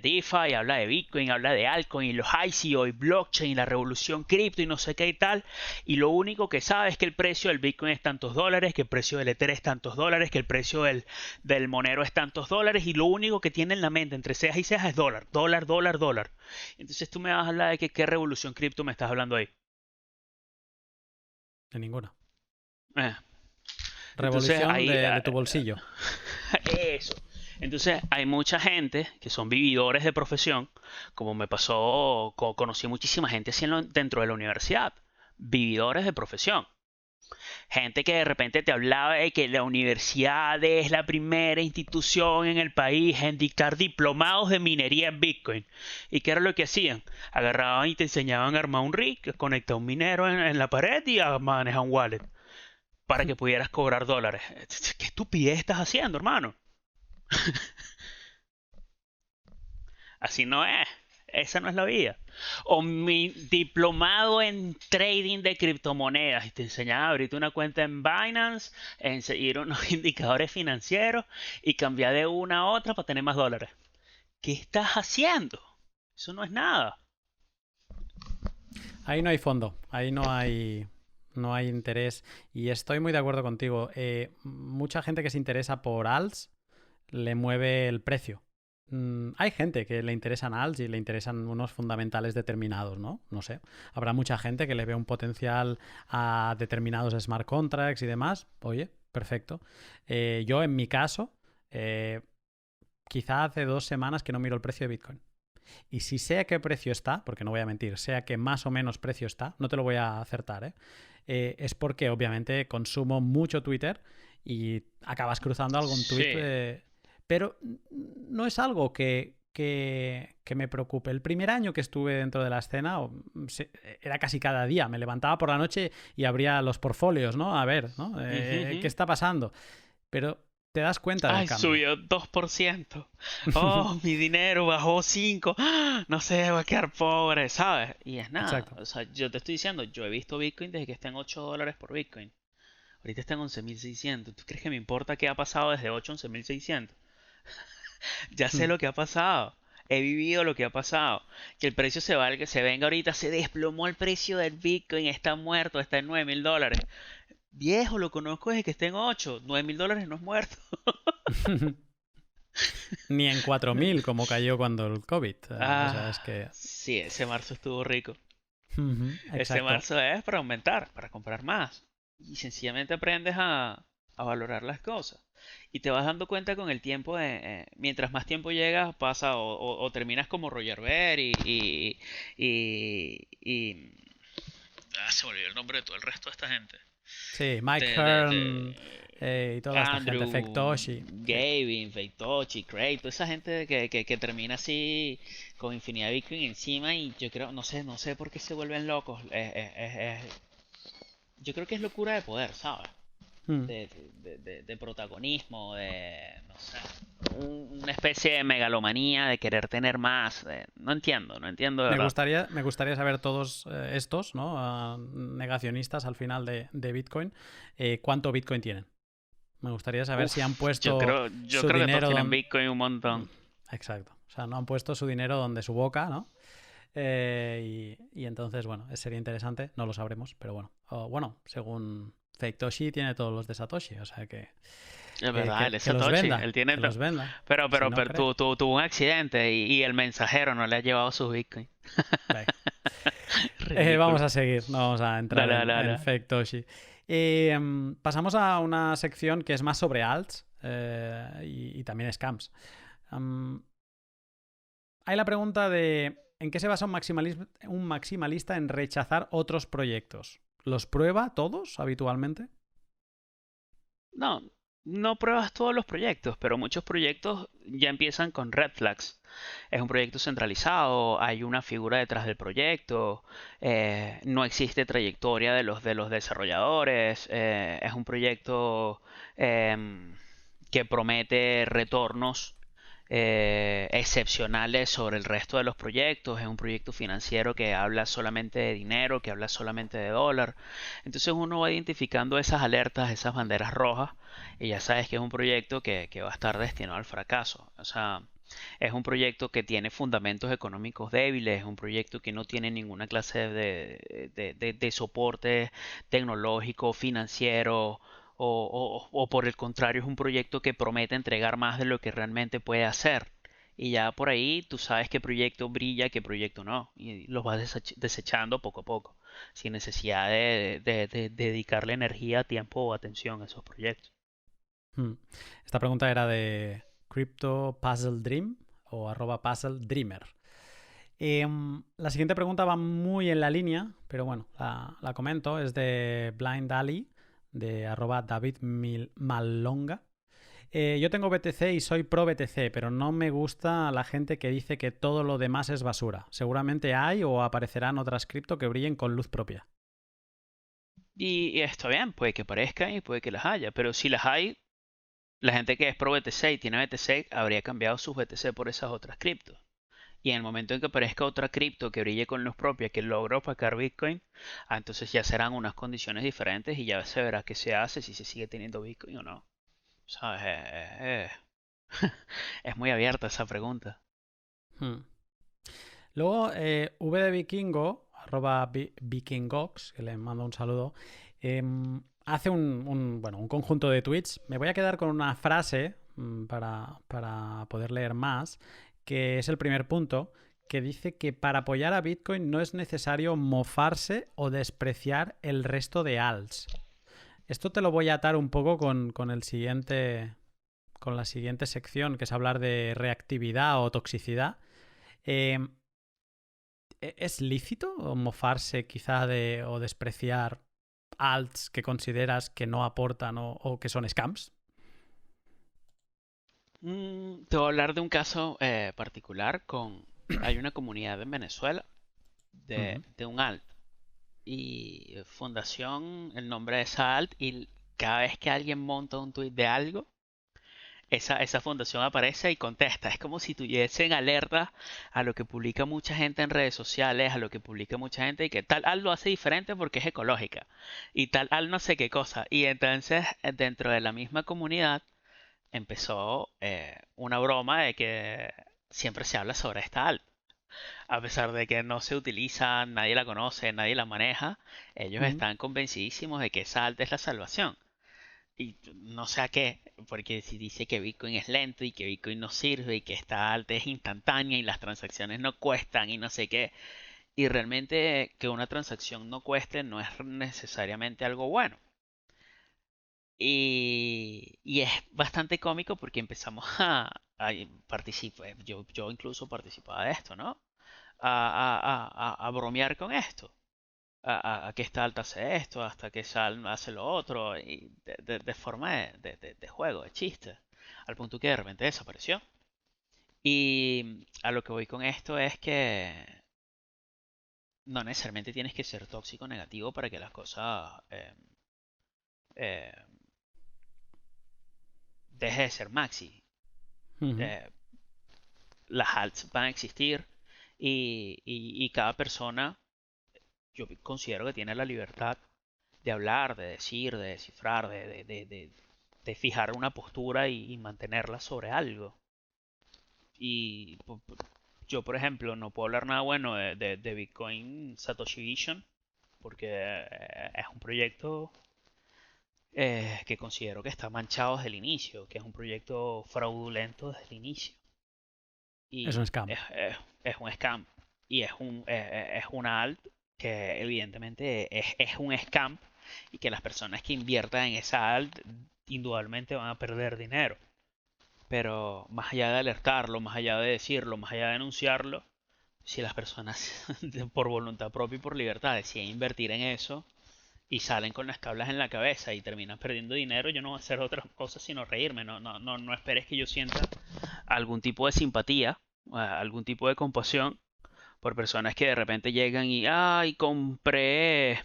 DeFi, habla de Bitcoin, habla de altcoin, y los ICO y blockchain, y la revolución cripto y no sé qué y tal. Y lo único que sabe es que el precio del Bitcoin es tantos dólares, que el precio del Ether es tantos dólares, que el precio del Monero es tantos dólares. Y lo único que tiene en la mente entre cejas y cejas es dólar, dólar, dólar, dólar. Entonces tú me vas a hablar de que qué revolución cripto me estás hablando ahí. De ninguna. Eh. Revolución ahí, de tu bolsillo. Eso. Entonces hay mucha gente que son vividores de profesión, como me pasó, conocí muchísima gente así dentro de la universidad, vividores de profesión. Gente que de repente te hablaba de que la universidad es la primera institución en el país en dictar diplomados de minería en Bitcoin. ¿Y qué era lo que hacían? Agarraban y te enseñaban a armar un rig, conectar un minero en la pared y a manejar un wallet para que pudieras cobrar dólares. ¿Qué estupidez estás haciendo, hermano? Así no es. Esa no es la vida. O mi diplomado en trading de criptomonedas. Y te enseñan a abrirte una cuenta en Binance, en seguir unos indicadores financieros y cambiar de una a otra para tener más dólares. ¿Qué estás haciendo? Eso no es nada. Ahí no hay fondo. Ahí no hay interés. Y estoy muy de acuerdo contigo. Mucha gente que se interesa por alts le mueve el precio. Hay gente que le interesan alts y le interesan unos fundamentales determinados, ¿no? No sé. Habrá mucha gente que le ve un potencial a determinados smart contracts y demás. Oye, perfecto. Yo, en mi caso, quizá hace 2 semanas que no miro el precio de Bitcoin. Y si sé a qué precio está, porque no voy a mentir, sé a qué más o menos precio está, no te lo voy a acertar, es porque obviamente consumo mucho Twitter y acabas cruzando algún tweet. Sí. Pero no es algo que me preocupe. El primer año que estuve dentro de la escena era casi cada día. Me levantaba por la noche y abría los portfolios, ¿no? A ver, ¿no? ¿Qué está pasando? Pero te das cuenta del cambio. Subió 2%. Oh, mi dinero bajó 5%. No sé, voy a quedar pobre, ¿sabes? Y es nada. Exacto. O sea, yo te estoy diciendo, yo he visto Bitcoin desde que está en $8 por Bitcoin. Ahorita está en 11.600. ¿Tú crees que me importa qué ha pasado desde 8 a 11.600? Ya sé lo que ha pasado. He vivido lo que ha pasado. Que el precio se venga ahorita, se desplomó el precio del Bitcoin, está muerto, está en $9.000. Viejo, lo conozco desde que está en 8. $9.000 no es muerto. Ni en 4.000 como cayó cuando el COVID. O sea, es que... Sí, ese marzo estuvo rico. Exacto. Ese marzo es para aumentar, para comprar más. Y sencillamente aprendes a valorar las cosas. Y te vas dando cuenta con el tiempo, mientras más tiempo llegas, pasa o terminas como Roger Ver y se me olvidó el nombre de todo el resto de esta gente. Sí, Mike Hearn y toda esta gente, Faketoshi. Gavin, Faketoshi, Craig, toda esa gente que termina así con infinidad de Bitcoin encima y yo creo, no sé por qué se vuelven locos. Yo creo que es locura de poder, ¿sabes? De protagonismo, no sé, una especie de megalomanía, de querer tener más. No entiendo de verdad. Me gustaría saber todos estos, ¿no? Negacionistas al final de Bitcoin, ¿cuánto Bitcoin tienen? Me gustaría saber si han puesto yo creo que todos tienen Bitcoin un montón. Exacto. O sea, no han puesto su dinero donde su boca, ¿no? Y entonces, bueno, sería interesante, no lo sabremos, pero bueno. Bueno, según Faketoshi tiene todos los de Satoshi, o sea que... Es verdad, él es Satoshi, él tiene los venda. Pero si no tuvo un accidente y el mensajero no le ha llevado sus Bitcoin. Vamos a seguir, no vamos a entrar en Faketoshi. Pasamos a una sección que es más sobre alts y también scams. Hay la pregunta de ¿en qué se basa un maximalista en rechazar otros proyectos? ¿Los prueba todos habitualmente? No, No pruebas todos los proyectos, pero muchos proyectos ya empiezan con red flags. Es un proyecto centralizado, hay una figura detrás del proyecto, no existe trayectoria de los desarrolladores, es un proyecto em, que promete retornos excepcionales sobre el resto de los proyectos, es un proyecto financiero que habla solamente de dinero, que habla solamente de dólar. Entonces uno va identificando esas alertas, esas banderas rojas, y ya sabes que es un proyecto que va a estar destinado al fracaso. O sea, es un proyecto que tiene fundamentos económicos débiles, es un proyecto que no tiene ninguna clase de soporte tecnológico, financiero, o por el contrario es un proyecto que promete entregar más de lo que realmente puede hacer. Y ya por ahí tú sabes qué proyecto brilla, qué proyecto no. Y los vas desechando poco a poco, sin necesidad de dedicarle energía, tiempo o atención a esos proyectos. Hmm. Esta pregunta era de Crypto Puzzle Dream o @puzzledreamer. La siguiente pregunta va muy en la línea, pero bueno, la comento. Es de Blind Ali, de @David Malonga. Yo tengo BTC y soy pro BTC, pero no me gusta la gente que dice que todo lo demás es basura. Seguramente hay o aparecerán otras cripto que brillen con luz propia. Y está bien, puede que parezcan y puede que las haya, pero si las hay, la gente que es pro BTC y tiene BTC habría cambiado sus BTC por esas otras criptos. Y en el momento en que aparezca otra cripto que brille con luz propia que logre opacar Bitcoin, entonces ya serán unas condiciones diferentes y ya se verá qué se hace, si se sigue teniendo Bitcoin o no. ¿Sabes? Es muy abierta esa pregunta. Hmm. Luego, V de Vikingo, @Vikingox, que le mando un saludo, hace bueno, un conjunto de tweets. Me voy a quedar con una frase para poder leer más, que es el primer punto, que dice que para apoyar a Bitcoin no es necesario mofarse o despreciar el resto de alts. Esto te lo voy a atar un poco con con la siguiente sección, que es hablar de reactividad o toxicidad. Eh, ¿Es lícito mofarse quizá o despreciar alts que consideras que no aportan o que son scams? Te voy a hablar de un caso particular Hay una comunidad en Venezuela Ujú. de un alt. Y fundación, el nombre de esa alt. Y cada vez que alguien monta un tweet de algo, esa fundación aparece y contesta. Es como si tuviesen alerta a lo que publica mucha gente en redes sociales, a lo que publica mucha gente y que tal alt lo hace diferente porque es ecológica. Y tal alt no sé qué cosa. Y entonces dentro de la misma comunidad empezó una broma de que siempre se habla sobre esta alt. A pesar de que no se utiliza, nadie la conoce, nadie la maneja, ellos Ujú. están convencidísimos de que esa alt es la salvación. Y no sé a qué, porque si dice que Bitcoin es lento y que Bitcoin no sirve y que esta alta es instantánea y las transacciones no cuestan y no sé qué. Y realmente que una transacción no cueste no es necesariamente algo bueno. Y es bastante cómico porque empezamos a participar, yo incluso participaba de esto, ¿no? A bromear con esto. A que esta alta hace esto, hasta que Sal hace lo otro, y de forma de juego, de chiste, al punto que de repente desapareció. Y a lo que voy con esto es que no necesariamente tienes que ser tóxico o negativo para que las cosas eh, deje de ser maxi. Ujú. Eh, las alts van a existir y cada persona yo considero que tiene la libertad de hablar, de decir, de descifrar, de fijar una postura y mantenerla sobre algo. Y yo, por ejemplo, no puedo hablar nada bueno de Bitcoin Satoshi Vision porque es un proyecto que considero que está manchado desde el inicio, que es un proyecto fraudulento desde el inicio. Es un Y scam. es un scam. Y es una alt que evidentemente es un scam y que las personas que inviertan en esa alt indudablemente van a perder dinero. Pero más allá de alertarlo, más allá de decirlo, más allá de denunciarlo, si las personas por voluntad propia y por libertad deciden invertir en eso, y salen con las tablas en la cabeza y terminan perdiendo dinero, yo no voy a hacer otra cosa sino reírme. No esperes que yo sienta algún tipo de simpatía, algún tipo de compasión por personas que de repente llegan y, ay, compré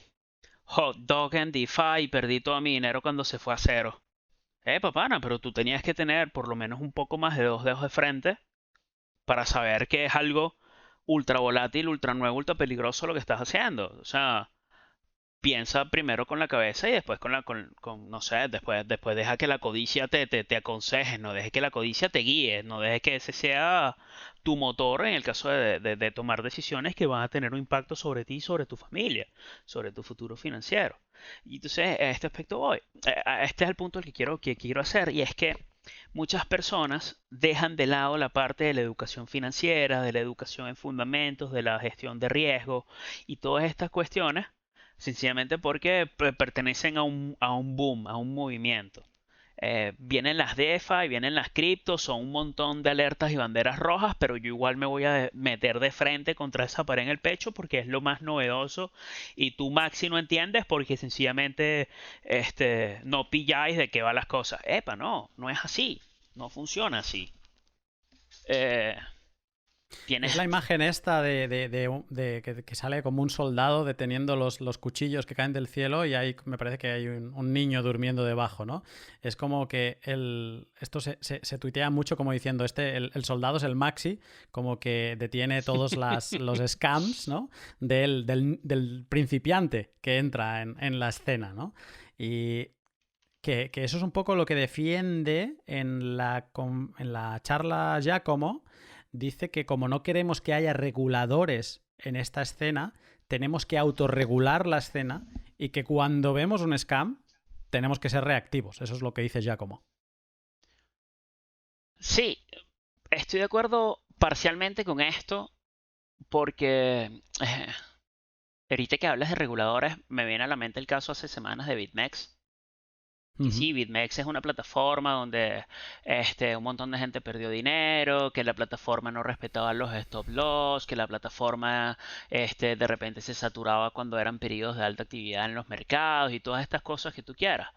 hot dog en DeFi y perdí todo mi dinero cuando se fue a cero. Papana, pero tú tenías que tener por lo menos un poco más de dos dedos de frente para saber que es algo ultra volátil, ultra nuevo, ultra peligroso lo que estás haciendo. O sea, piensa primero con la cabeza y después no sé, después deja que la codicia te aconseje, no deje que la codicia te guíe, no deje que ese sea tu motor en el caso de tomar decisiones que van a tener un impacto sobre ti, sobre tu familia, sobre tu futuro financiero. Y entonces, a este aspecto voy. Este es el punto que quiero hacer, y es que muchas personas dejan de lado la parte de la educación financiera, de la educación en fundamentos, de la gestión de riesgo y todas estas cuestiones, sencillamente porque pertenecen a un boom, a un movimiento. Vienen las DeFi, vienen las criptos, son un montón de alertas y banderas rojas, pero yo igual me voy a meter de frente contra esa pared en el pecho porque es lo más novedoso y tú, Maxi, no entiendes porque sencillamente no pilláis de qué van las cosas. Epa, no es así, no funciona así. Eh, Es tienes la imagen esta que sale como un soldado deteniendo los cuchillos que caen del cielo y ahí me parece que hay un niño durmiendo debajo, ¿no? Es como que esto se tuitea mucho como diciendo, el soldado es el Maxi, como que detiene todos los scams, ¿no? Del principiante que entra en la escena, ¿no? Y que eso es un poco lo que defiende en la charla Giacomo. Dice que como no queremos que haya reguladores en esta escena, tenemos que autorregular la escena y que cuando vemos un scam tenemos que ser reactivos. Eso es lo que dice Giacomo. Sí, estoy de acuerdo parcialmente con esto porque ahorita que hablas de reguladores me viene a la mente el caso hace semanas de BitMEX. Que Ujú. sí, BitMEX es una plataforma donde un montón de gente perdió dinero, que la plataforma no respetaba los stop loss, que la plataforma de repente se saturaba cuando eran periodos de alta actividad en los mercados y todas estas cosas que tú quieras.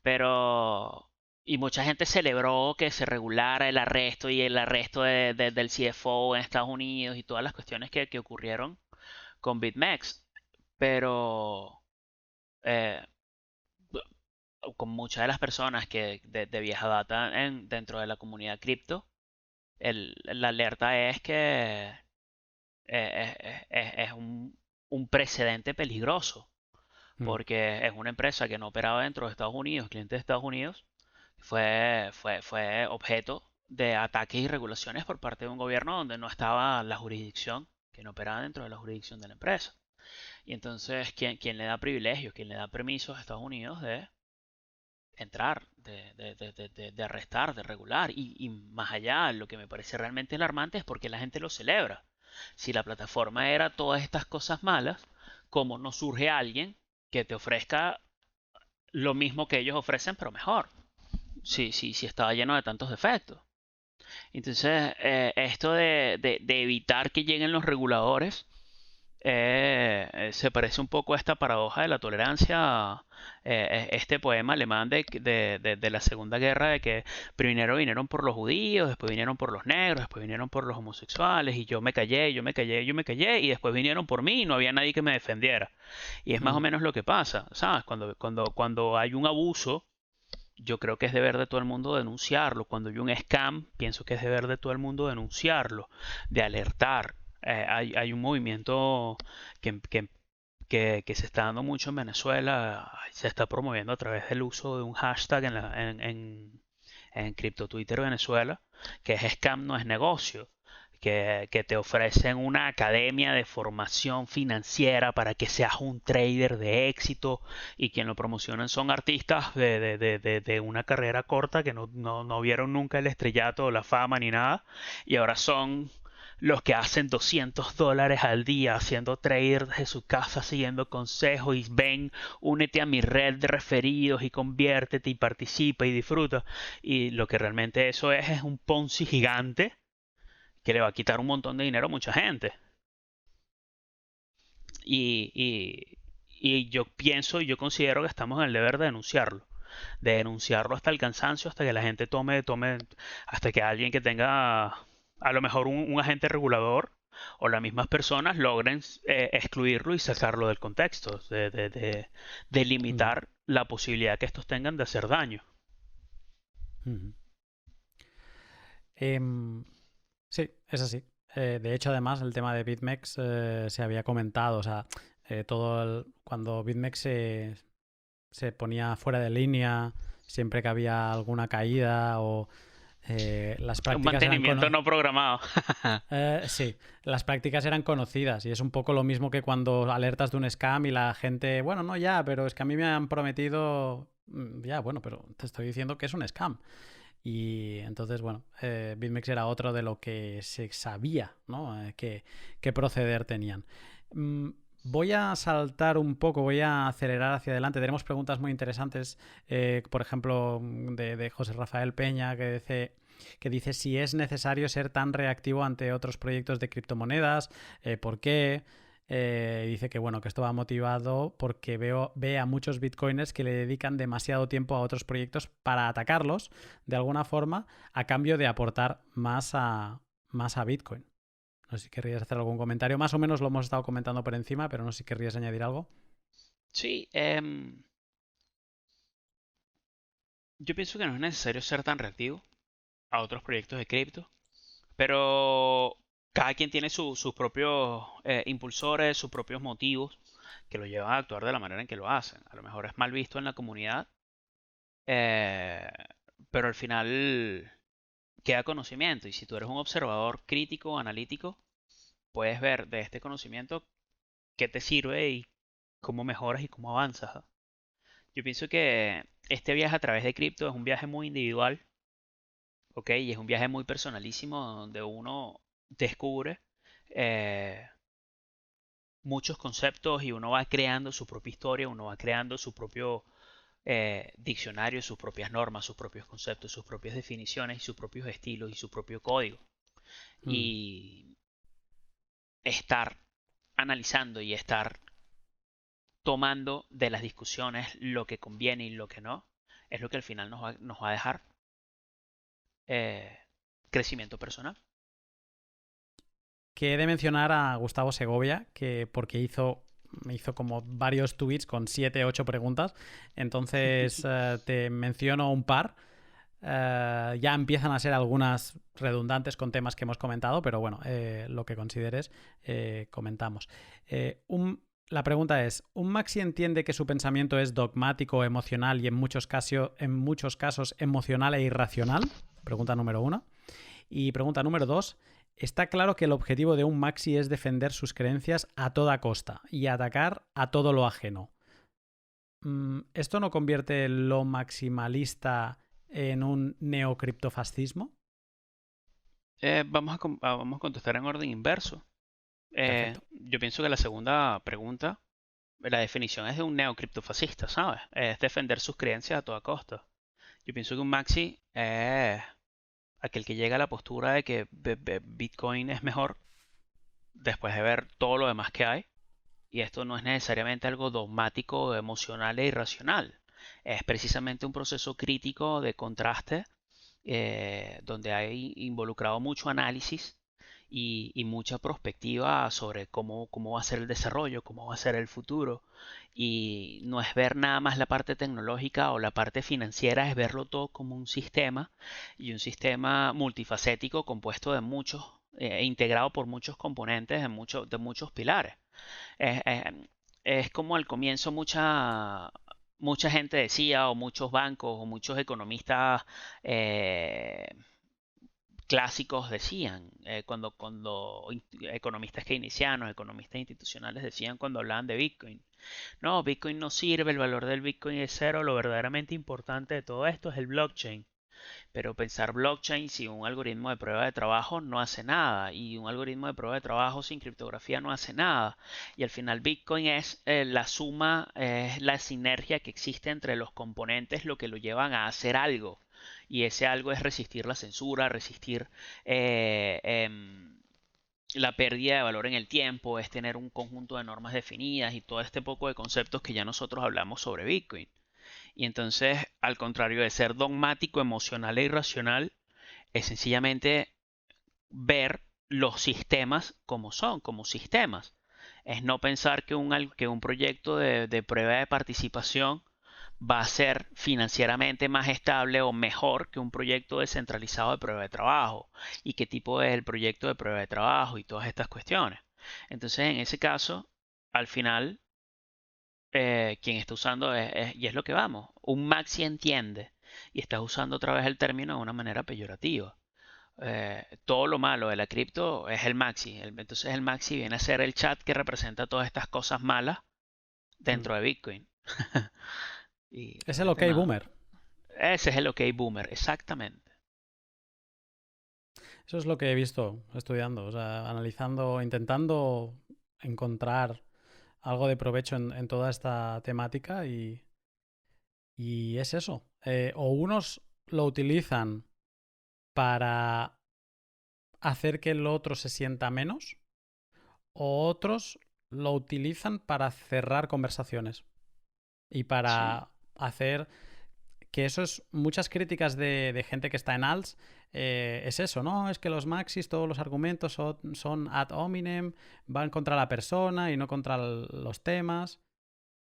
Pero y mucha gente celebró que se regulara el arresto y el arresto del CFO en Estados Unidos y todas las cuestiones que ocurrieron con BitMEX. Pero eh, con muchas de las personas que de vieja data dentro de la comunidad cripto, la alerta es que es un precedente peligroso, Mm. porque es una empresa que no operaba dentro de Estados Unidos, cliente de Estados Unidos, fue objeto de ataques y regulaciones por parte de un gobierno donde no estaba la jurisdicción, que no operaba dentro de la jurisdicción de la empresa. Y entonces, ¿quién le da privilegios, quién le da permisos a Estados Unidos de entrar, de arrestar, de regular? Y más allá, lo que me parece realmente alarmante es porque la gente lo celebra. Si la plataforma era todas estas cosas malas, ¿cómo no surge alguien que te ofrezca lo mismo que ellos ofrecen, pero mejor? Si estaba lleno de tantos defectos. Entonces, esto de evitar que lleguen los reguladores se parece un poco a esta paradoja de la tolerancia, este poema alemán de la Segunda Guerra, de que primero vinieron por los judíos, después vinieron por los negros, después vinieron por los homosexuales, y yo me callé, yo me callé, yo me callé, y después vinieron por mí y no había nadie que me defendiera. Y es más o Mm. menos lo que pasa, ¿sabes? Cuando hay un abuso, yo creo que es deber de todo el mundo denunciarlo. Cuando hay un scam, pienso que es deber de todo el mundo denunciarlo, de alertar. Hay un movimiento que, que, que se está dando mucho en Venezuela, se está promoviendo a través del uso de un hashtag en Crypto Twitter Venezuela, que es scam no es negocio. Que te ofrecen una academia de formación financiera para que seas un trader de éxito, y quien lo promocionan son artistas de una carrera corta que no vieron nunca el estrellato o la fama ni nada, y ahora son los que hacen $200 al día haciendo trader desde su casa, siguiendo consejos, y ven, únete a mi red de referidos y conviértete y participa y disfruta. Y lo que realmente eso es un Ponzi gigante que le va a quitar un montón de dinero a mucha gente. Y, y, y yo pienso y yo considero que estamos en el deber de denunciarlo hasta el cansancio, hasta que la gente hasta que alguien que tenga a lo mejor un agente regulador o las mismas personas logren excluirlo y sacarlo del contexto, de Ujú, limitar la posibilidad que estos tengan de hacer daño. ujú. Em, sí, es así. De hecho, además, el tema de BitMEX se había comentado, o sea, cuando BitMEX se ponía fuera de línea, siempre que había alguna caída o las Un prácticas eran mantenimiento no programado. sí, las prácticas eran conocidas y es un poco lo mismo que cuando alertas de un scam y la gente, bueno, no ya, pero es que a mí me han prometido, ya, bueno, pero te estoy diciendo que es un scam. Y entonces, bueno, BitMEX era otro de lo que se sabía, ¿no? Qué proceder tenían. Mm, Voy a saltar un poco, voy a acelerar hacia adelante. Tenemos preguntas muy interesantes, por ejemplo, de José Rafael Peña, que dice si es necesario ser tan reactivo ante otros proyectos de criptomonedas, por qué. Dice que bueno, que esto va motivado porque ve a muchos bitcoiners que le dedican demasiado tiempo a otros proyectos para atacarlos de alguna forma a cambio de aportar más a Bitcoin. No sé si querrías hacer algún comentario. Más o menos lo hemos estado comentando por encima, pero no sé si querrías añadir algo. Sí, yo pienso que no es necesario ser tan reactivo a otros proyectos de cripto, pero cada quien tiene sus propios impulsores, sus propios motivos que lo llevan a actuar de la manera en que lo hacen. A lo mejor es mal visto en la comunidad, eh, pero al final queda conocimiento y si tú eres un observador crítico, analítico, puedes ver de este conocimiento qué te sirve y cómo mejoras y cómo avanzas. Yo pienso que este viaje a través de cripto es un viaje muy individual, ¿ok? Y es un viaje muy personalísimo donde uno descubre eh, muchos conceptos y uno va creando su propia historia, uno va creando su propio diccionario, sus propias normas, sus propios conceptos, sus propias definiciones y sus propios estilos y su propio código. Mm. Y estar analizando y estar tomando de las discusiones lo que conviene y lo que no, es lo que al final nos va a dejar eh, crecimiento personal. Que he de mencionar a Gustavo Segovia, que porque me hizo como varios tweets con 7, 8 preguntas. Entonces te menciono un par. Ya empiezan a ser algunas redundantes con temas que hemos comentado, pero bueno, lo que consideres, comentamos. La pregunta es, ¿un Maxi entiende que su pensamiento es dogmático, emocional y en muchos casos emocional e irracional? Pregunta número uno. Y pregunta número dos, está claro que el objetivo de un Maxi es defender sus creencias a toda costa y atacar a todo lo ajeno. ¿Esto no convierte lo maximalista en un neocriptofascismo? Vamos a contestar en orden inverso. Perfecto. Yo pienso que la segunda pregunta, la definición es de un neocriptofascista, ¿sabes? Es defender sus creencias a toda costa. Yo pienso que un maxi es aquel que llega a la postura de que Bitcoin es mejor después de ver todo lo demás que hay. Y esto no es necesariamente algo dogmático, emocional e irracional. Es precisamente un proceso crítico de contraste donde hay involucrado mucho análisis y mucha perspectiva sobre cómo va a ser el desarrollo, cómo va a ser el futuro. Y no es ver nada más la parte tecnológica o la parte financiera, es verlo todo como un sistema y un sistema multifacético compuesto de muchos, integrado por muchos componentes de muchos pilares. Es, es- es como al comienzo mucha gente decía, o muchos bancos, o muchos economistas eh, clásicos decían, cuando economistas keynesianos, economistas institucionales decían cuando hablaban de Bitcoin, no, Bitcoin no sirve, el valor del Bitcoin es cero, lo verdaderamente importante de todo esto es el blockchain. Pero pensar blockchain sin un algoritmo de prueba de trabajo no hace nada. Y un algoritmo de prueba de trabajo sin criptografía no hace nada. Y al final Bitcoin es la suma, es la sinergia que existe entre los componentes lo que lo llevan a hacer algo. Y ese algo es resistir la censura, resistir eh, em, la pérdida de valor en el tiempo, es tener un conjunto de normas definidas y todo este poco de conceptos que ya nosotros hablamos sobre Bitcoin. Y entonces, al contrario de ser dogmático, emocional e irracional, es sencillamente ver los sistemas como son, como sistemas. Es no pensar que un proyecto de prueba de participación va a ser financieramente más estable o mejor que un proyecto descentralizado de prueba de trabajo y qué tipo es el proyecto de prueba de trabajo y todas estas cuestiones. Entonces, en ese caso, al final, quien está usando y es lo que vamos, un maxi entiende y estás usando otra vez el término de una manera peyorativa. Todo lo malo de la cripto es el maxi. Entonces el maxi viene a ser el chat que representa todas estas cosas malas Mm. dentro de Bitcoin. Y Es el realmente OK nada. Boomer. Ese es el OK Boomer, exactamente. Eso es lo que he visto estudiando, o sea, analizando, intentando encontrar algo de provecho en toda esta temática y es eso. O unos lo utilizan para hacer que el otro se sienta menos, o otros lo utilizan para cerrar conversaciones y Sí. para hacer que eso es muchas críticas de gente que está en alts. Es eso, ¿no? Es que los maxis, todos los argumentos son ad hominem, van contra la persona y no contra los temas.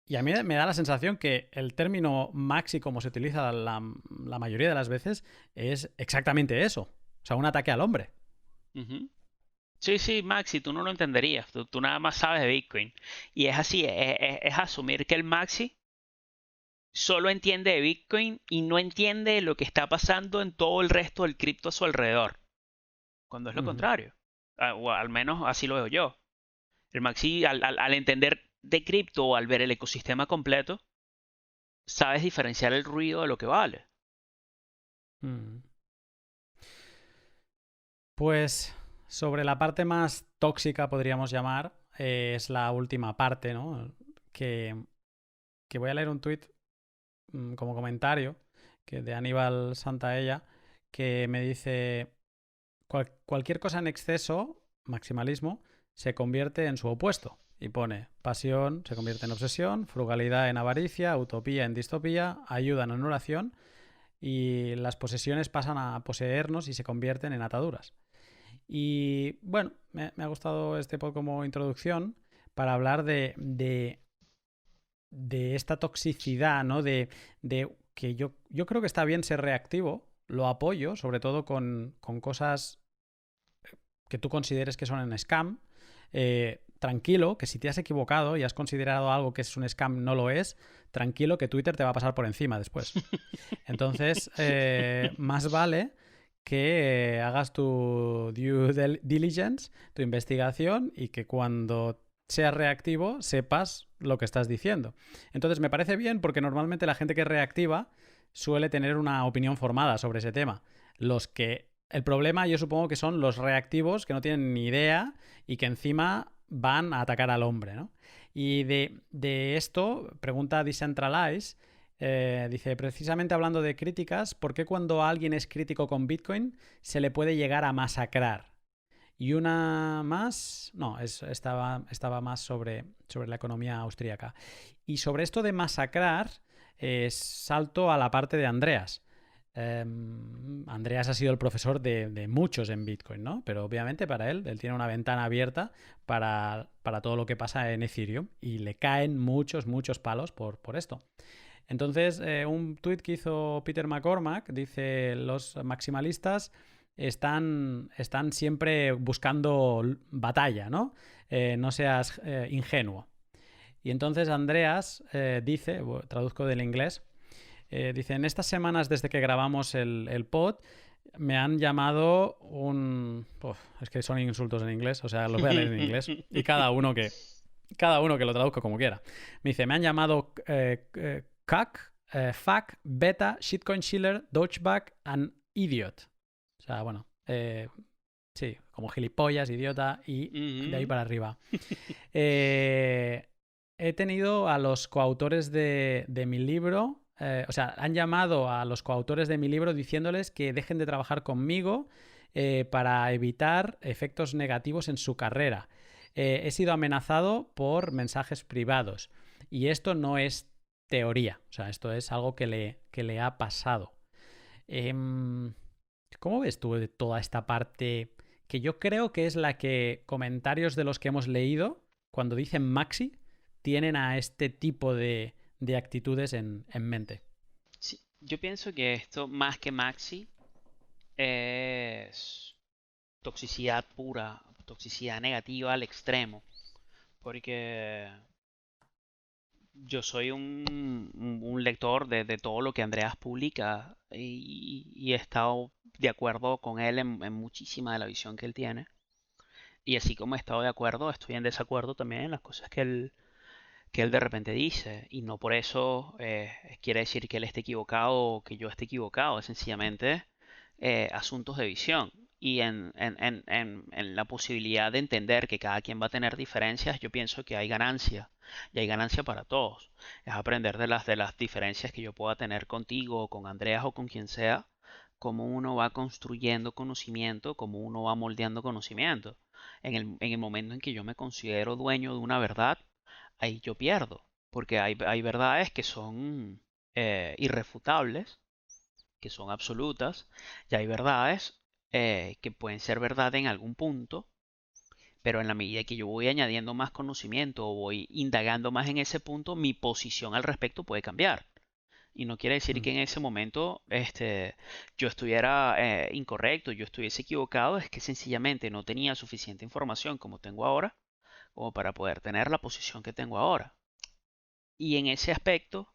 Y a mí me da la sensación que el término maxi, como se utiliza la mayoría de las veces, es exactamente eso. O sea, un ataque al hombre. Ujú. Sí, sí, Maxi, tú no lo entenderías. Tú nada más sabes de Bitcoin. Y es así, es asumir que el Maxi solo entiende de Bitcoin y no entiende lo que está pasando en todo el resto del cripto a su alrededor. Cuando es lo Ujú. contrario. O al menos así lo veo yo. El Maxi, al entender de cripto o al ver el ecosistema completo, sabes diferenciar el ruido de lo que vale. Mm. Pues sobre la parte más tóxica, podríamos llamar, es la última parte, ¿no? Que, que voy a leer un tuit como comentario que de Aníbal Santaella que me dice: Cualquier cosa en exceso, maximalismo, se convierte en su opuesto". Y pone: pasión se convierte en obsesión, frugalidad en avaricia, utopía en distopía, ayuda en anulación y las posesiones pasan a poseernos y se convierten en ataduras. Y bueno, me ha gustado este pod como introducción para hablar de esta toxicidad, ¿no? De que yo creo que está bien ser reactivo, lo apoyo, sobre todo con cosas que tú consideres que son en scam. Tranquilo, que si te has equivocado y has considerado algo que es un scam, no lo es, tranquilo que Twitter te va a pasar por encima después. Entonces, más vale que hagas tu due diligence, tu investigación y que cuando seas reactivo sepas lo que estás diciendo. Entonces, me parece bien porque normalmente la gente que es reactiva suele tener una opinión formada sobre ese tema. Los que el problema yo supongo que son los reactivos que no tienen ni idea y que encima van a atacar al hombre, ¿no? Y de esto, pregunta Decentralize, dice, precisamente hablando de críticas, ¿por qué cuando alguien es crítico con Bitcoin se le puede llegar a masacrar? Y una más, no, estaba más sobre la economía austríaca. Y sobre esto de masacrar, salto a la parte de Andreas. Andreas ha sido el profesor de muchos en Bitcoin, ¿no? Pero obviamente para él tiene una ventana abierta para todo lo que pasa en Ethereum y le caen muchos, muchos palos por esto. Entonces, un tweet que hizo Peter McCormack dice: los maximalistas están siempre buscando batalla, ¿no? No seas ingenuo. Y entonces Andreas dice, traduzco del inglés, dice: en estas semanas desde que grabamos el pod, me han llamado un... es que son insultos en inglés, o sea, los voy a leer en inglés. Y cada uno que lo traduzca como quiera. Me dice: me han llamado CAC, fuck, beta, shitcoin shiller, dodgebag and idiot. O sea, bueno, sí, como gilipollas, idiota y de ahí Ujú. para arriba. He tenido a los coautores de mi libro, o sea, han llamado a los coautores de mi libro diciéndoles que dejen de trabajar conmigo para evitar efectos negativos en su carrera. He sido amenazado por mensajes privados y esto no es teoría, o sea, esto es algo que le ha pasado. ¿Cómo ves tú de toda esta parte que yo creo que es la que comentarios de los que hemos leído, cuando dicen Maxi, tienen a este tipo de actitudes en mente? Sí, yo pienso que esto, más que Maxi, es toxicidad pura, toxicidad negativa al extremo. Porque yo soy un lector de todo lo que Andreas publica y he estado de acuerdo con él en muchísima de la visión que él tiene. Y así como he estado de acuerdo, estoy en desacuerdo también en las cosas que él de repente dice. Y no por eso quiere decir que él esté equivocado o que yo esté equivocado. Es sencillamente asuntos de visión. Y en la posibilidad de entender que cada quien va a tener diferencias, yo pienso que hay ganancia. Y hay ganancia para todos. Es aprender de las diferencias que yo pueda tener contigo, o con Andreas o con quien sea, cómo uno va construyendo conocimiento, cómo uno va moldeando conocimiento. En el momento en que yo me considero dueño de una verdad, ahí yo pierdo. Porque hay verdades que son irrefutables, que son absolutas, y hay verdades que pueden ser verdad en algún punto, pero en la medida que yo voy añadiendo más conocimiento o voy indagando más en ese punto, mi posición al respecto puede cambiar. Y no quiere decir Mm. que en ese momento yo estuviera incorrecto, yo estuviese equivocado, es que sencillamente no tenía suficiente información como tengo ahora, como para poder tener la posición que tengo ahora. Y en ese aspecto,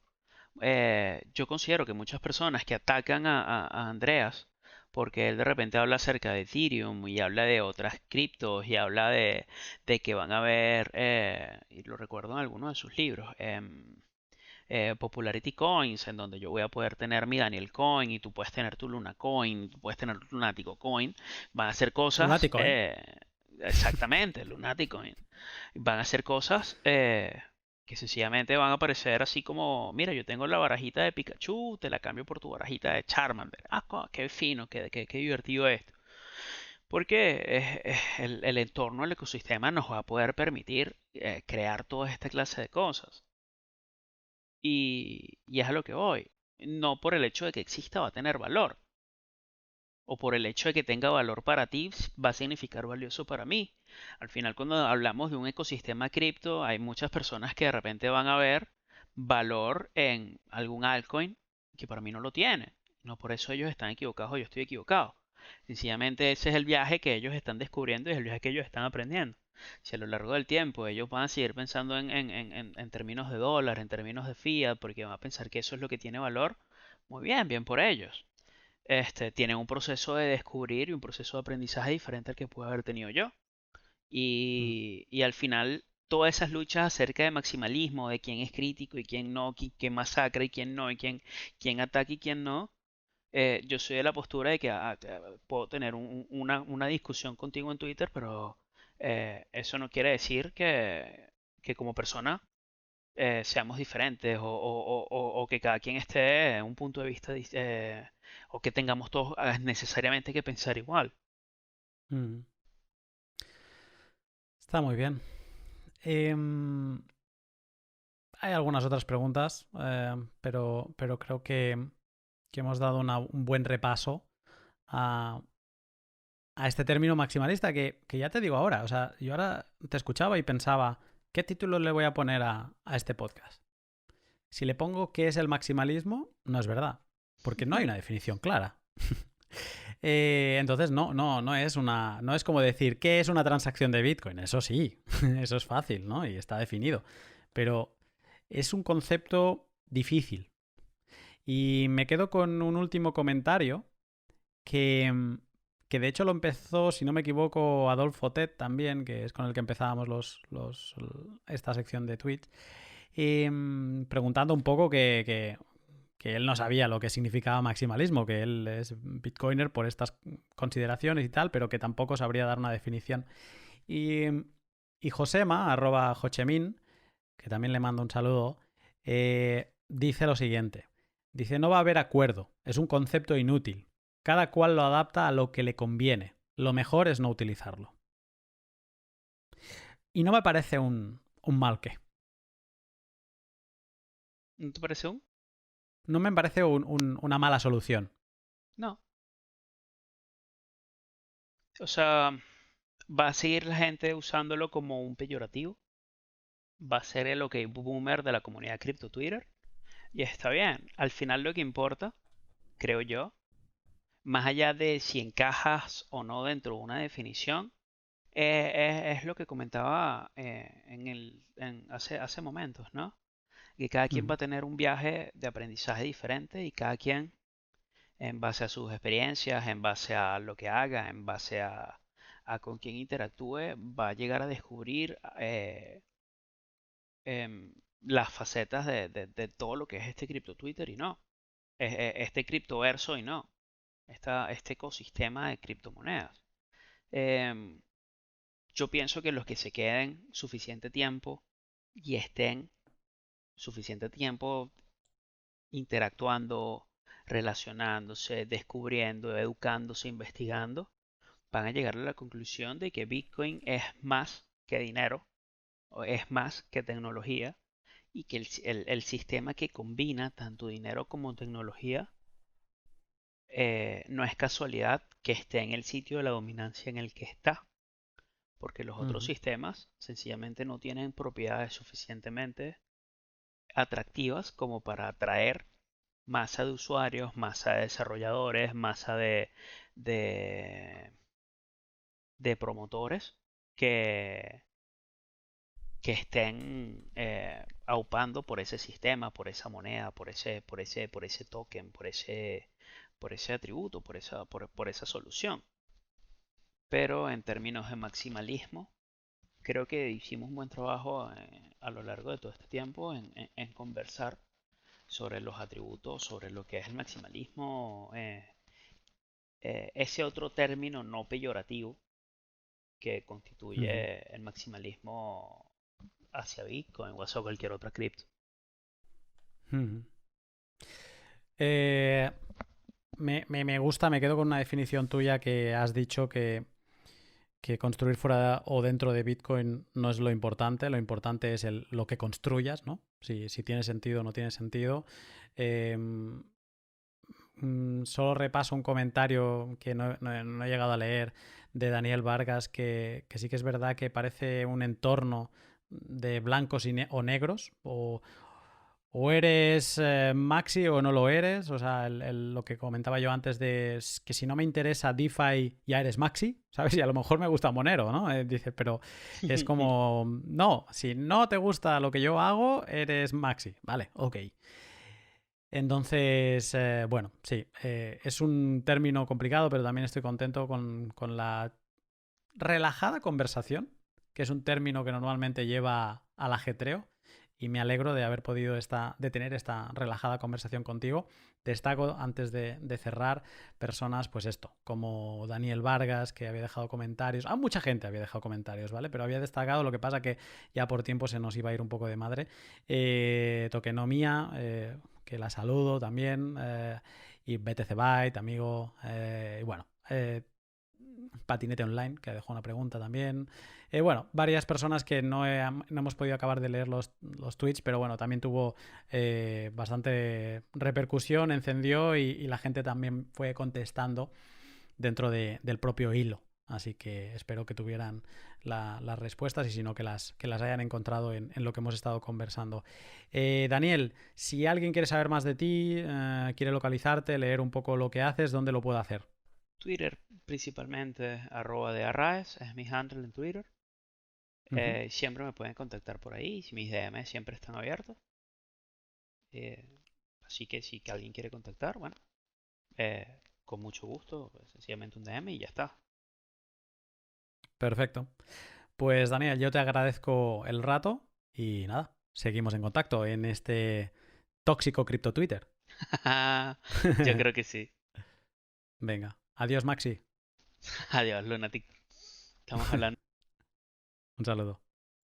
yo considero que muchas personas que atacan a Andreas, porque él de repente habla acerca de Ethereum y habla de otras criptos y habla de que van a haber, y lo recuerdo en algunos de sus libros, Popularity Coins, en donde yo voy a poder tener mi Daniel Coin y tú puedes tener tu Luna Coin, tú puedes tener tu Lunatico Coin, van a hacer cosas, Lunático, ¿eh? exactamente, Lunatic Coin, van a hacer cosas que sencillamente van a aparecer así como, mira, yo tengo la barajita de Pikachu, te la cambio por tu barajita de Charmander. Ah, qué fino, qué divertido esto. Porque el entorno, el ecosistema nos va a poder permitir crear toda esta clase de cosas. Y es a lo que voy. No por el hecho de que exista va a tener valor. O por el hecho de que tenga valor para ti, va a significar valioso para mí. Al final, cuando hablamos de un ecosistema cripto, hay muchas personas que de repente van a ver valor en algún altcoin que para mí no lo tiene. No por eso ellos están equivocados o yo estoy equivocado. Sencillamente ese es el viaje que ellos están descubriendo y es el viaje que ellos están aprendiendo. Si a lo largo del tiempo ellos van a seguir pensando en términos de dólar, en términos de fiat, porque van a pensar que eso es lo que tiene valor, muy bien, bien por ellos. Tienen un proceso de descubrir y un proceso de aprendizaje diferente al que pude haber tenido yo. Mm. Y al final, todas esas luchas acerca de maximalismo, de quién es crítico y quién no, quién masacra y quién no, y quién ataca y quién no, yo soy de la postura de que puedo tener una discusión contigo en Twitter, pero eso no quiere decir que como persona seamos diferentes o que cada quien esté en un punto de vista o que tengamos todos necesariamente que pensar igual. Mm. Está muy bien. Em, Hay algunas otras preguntas, pero creo que hemos dado un buen repaso a, este término maximalista que ya te digo ahora. O sea, yo ahora te escuchaba y pensaba, ¿qué título le voy a poner a este podcast? Si le pongo qué es el maximalismo, no es verdad, porque no hay una definición clara. Entonces no es como decir qué es una transacción de Bitcoin. Eso sí, eso es fácil, ¿no? Y está definido. Pero es un concepto difícil. Y me quedo con un último comentario que, que de hecho lo empezó, si no me equivoco, Adolfo Ted también, que es con el que empezábamos esta sección de tweets, preguntando un poco que él no sabía lo que significaba maximalismo, que él es bitcoiner por estas consideraciones y tal, pero que tampoco sabría dar una definición. Y, y Josema, @Jochemin, que también le mando un saludo, dice lo siguiente. Dice, no va a haber acuerdo, es un concepto inútil. Cada cual lo adapta a lo que le conviene. Lo mejor es no utilizarlo. Y no me parece un mal qué. ¿No te parece un? No me parece una mala solución. No. O sea, va a seguir la gente usándolo como un peyorativo. Va a ser el OK boomer de la comunidad cripto Twitter. Y está bien. Al final lo que importa, creo yo, más allá de si encajas o no dentro de una definición, es lo que comentaba hace momentos, ¿no? Que cada quien va a tener un viaje de aprendizaje diferente y cada quien, en base a sus experiencias, en base a lo que haga, en base a con quién interactúe, va a llegar a descubrir las facetas de todo lo que es este cripto Twitter y no, este criptoverso y no, este ecosistema de criptomonedas. Em, yo pienso que los que se queden suficiente tiempo y estén suficiente tiempo interactuando, relacionándose, descubriendo, educándose, investigando, van a llegar a la conclusión de que Bitcoin es más que dinero, o es más que tecnología, y que el sistema que combina tanto dinero como tecnología no es casualidad que esté en el sitio de la dominancia en el que está, porque los otros sistemas sencillamente no tienen propiedades suficientemente atractivas como para atraer masa de usuarios, masa de desarrolladores, masa de, de promotores que, que estén aupando por ese sistema, por esa moneda, por ese token, por ese atributo, por esa solución. Pero en términos de maximalismo, creo que hicimos un buen trabajo a lo largo de todo este tiempo en conversar sobre los atributos, sobre lo que es el maximalismo, ese otro término no peyorativo que constituye el maximalismo hacia Bitcoin o hacia cualquier otra cripto. Me gusta, me quedo con una definición tuya que has dicho que construir fuera o dentro de Bitcoin no es lo importante es lo que construyas, ¿no? Si tiene sentido o no tiene sentido. Solo repaso un comentario que no he llegado a leer de Daniel Vargas, que sí que es verdad que parece un entorno de blancos o negros, o eres maxi o no lo eres. O sea, lo que comentaba yo antes de que si no me interesa DeFi ya eres maxi, ¿sabes? Y a lo mejor me gusta Monero, ¿no? Dice, pero es como, no, si no te gusta lo que yo hago, eres maxi. Vale, ok. Entonces, bueno, sí, es un término complicado, pero también estoy contento con la relajada conversación, que es un término que normalmente lleva al ajetreo, y me alegro de haber podido de tener esta relajada conversación contigo. Destaco, antes de cerrar, personas, pues esto, como Daniel Vargas, que había dejado comentarios. Mucha gente había dejado comentarios, ¿vale? Pero había destacado, lo que pasa que ya por tiempo se nos iba a ir un poco de madre. Tokenomía, que la saludo también, y BTC Byte, amigo, y bueno, Patinete Online, que dejó una pregunta también. Bueno, varias personas que no hemos podido acabar de leer los tweets, pero bueno, también tuvo bastante repercusión, encendió, y la gente también fue contestando dentro del propio hilo. Así que espero que tuvieran las respuestas, y si no, que las hayan encontrado en lo que hemos estado conversando. Daniel, si alguien quiere saber más de ti, quiere localizarte, leer un poco lo que haces, ¿dónde lo puede hacer? Twitter principalmente, @dearraes, es mi handle en Twitter. Siempre me pueden contactar por ahí, mis DM siempre están abiertos. Así que si alguien quiere contactar, bueno, con mucho gusto, sencillamente un DM y ya está. Perfecto. Pues Daniel, yo te agradezco el rato y nada, seguimos en contacto en este tóxico cripto Twitter. Yo creo que sí. Venga, adiós Maxi. Adiós, Lunatic. Estamos hablando. Un saludo.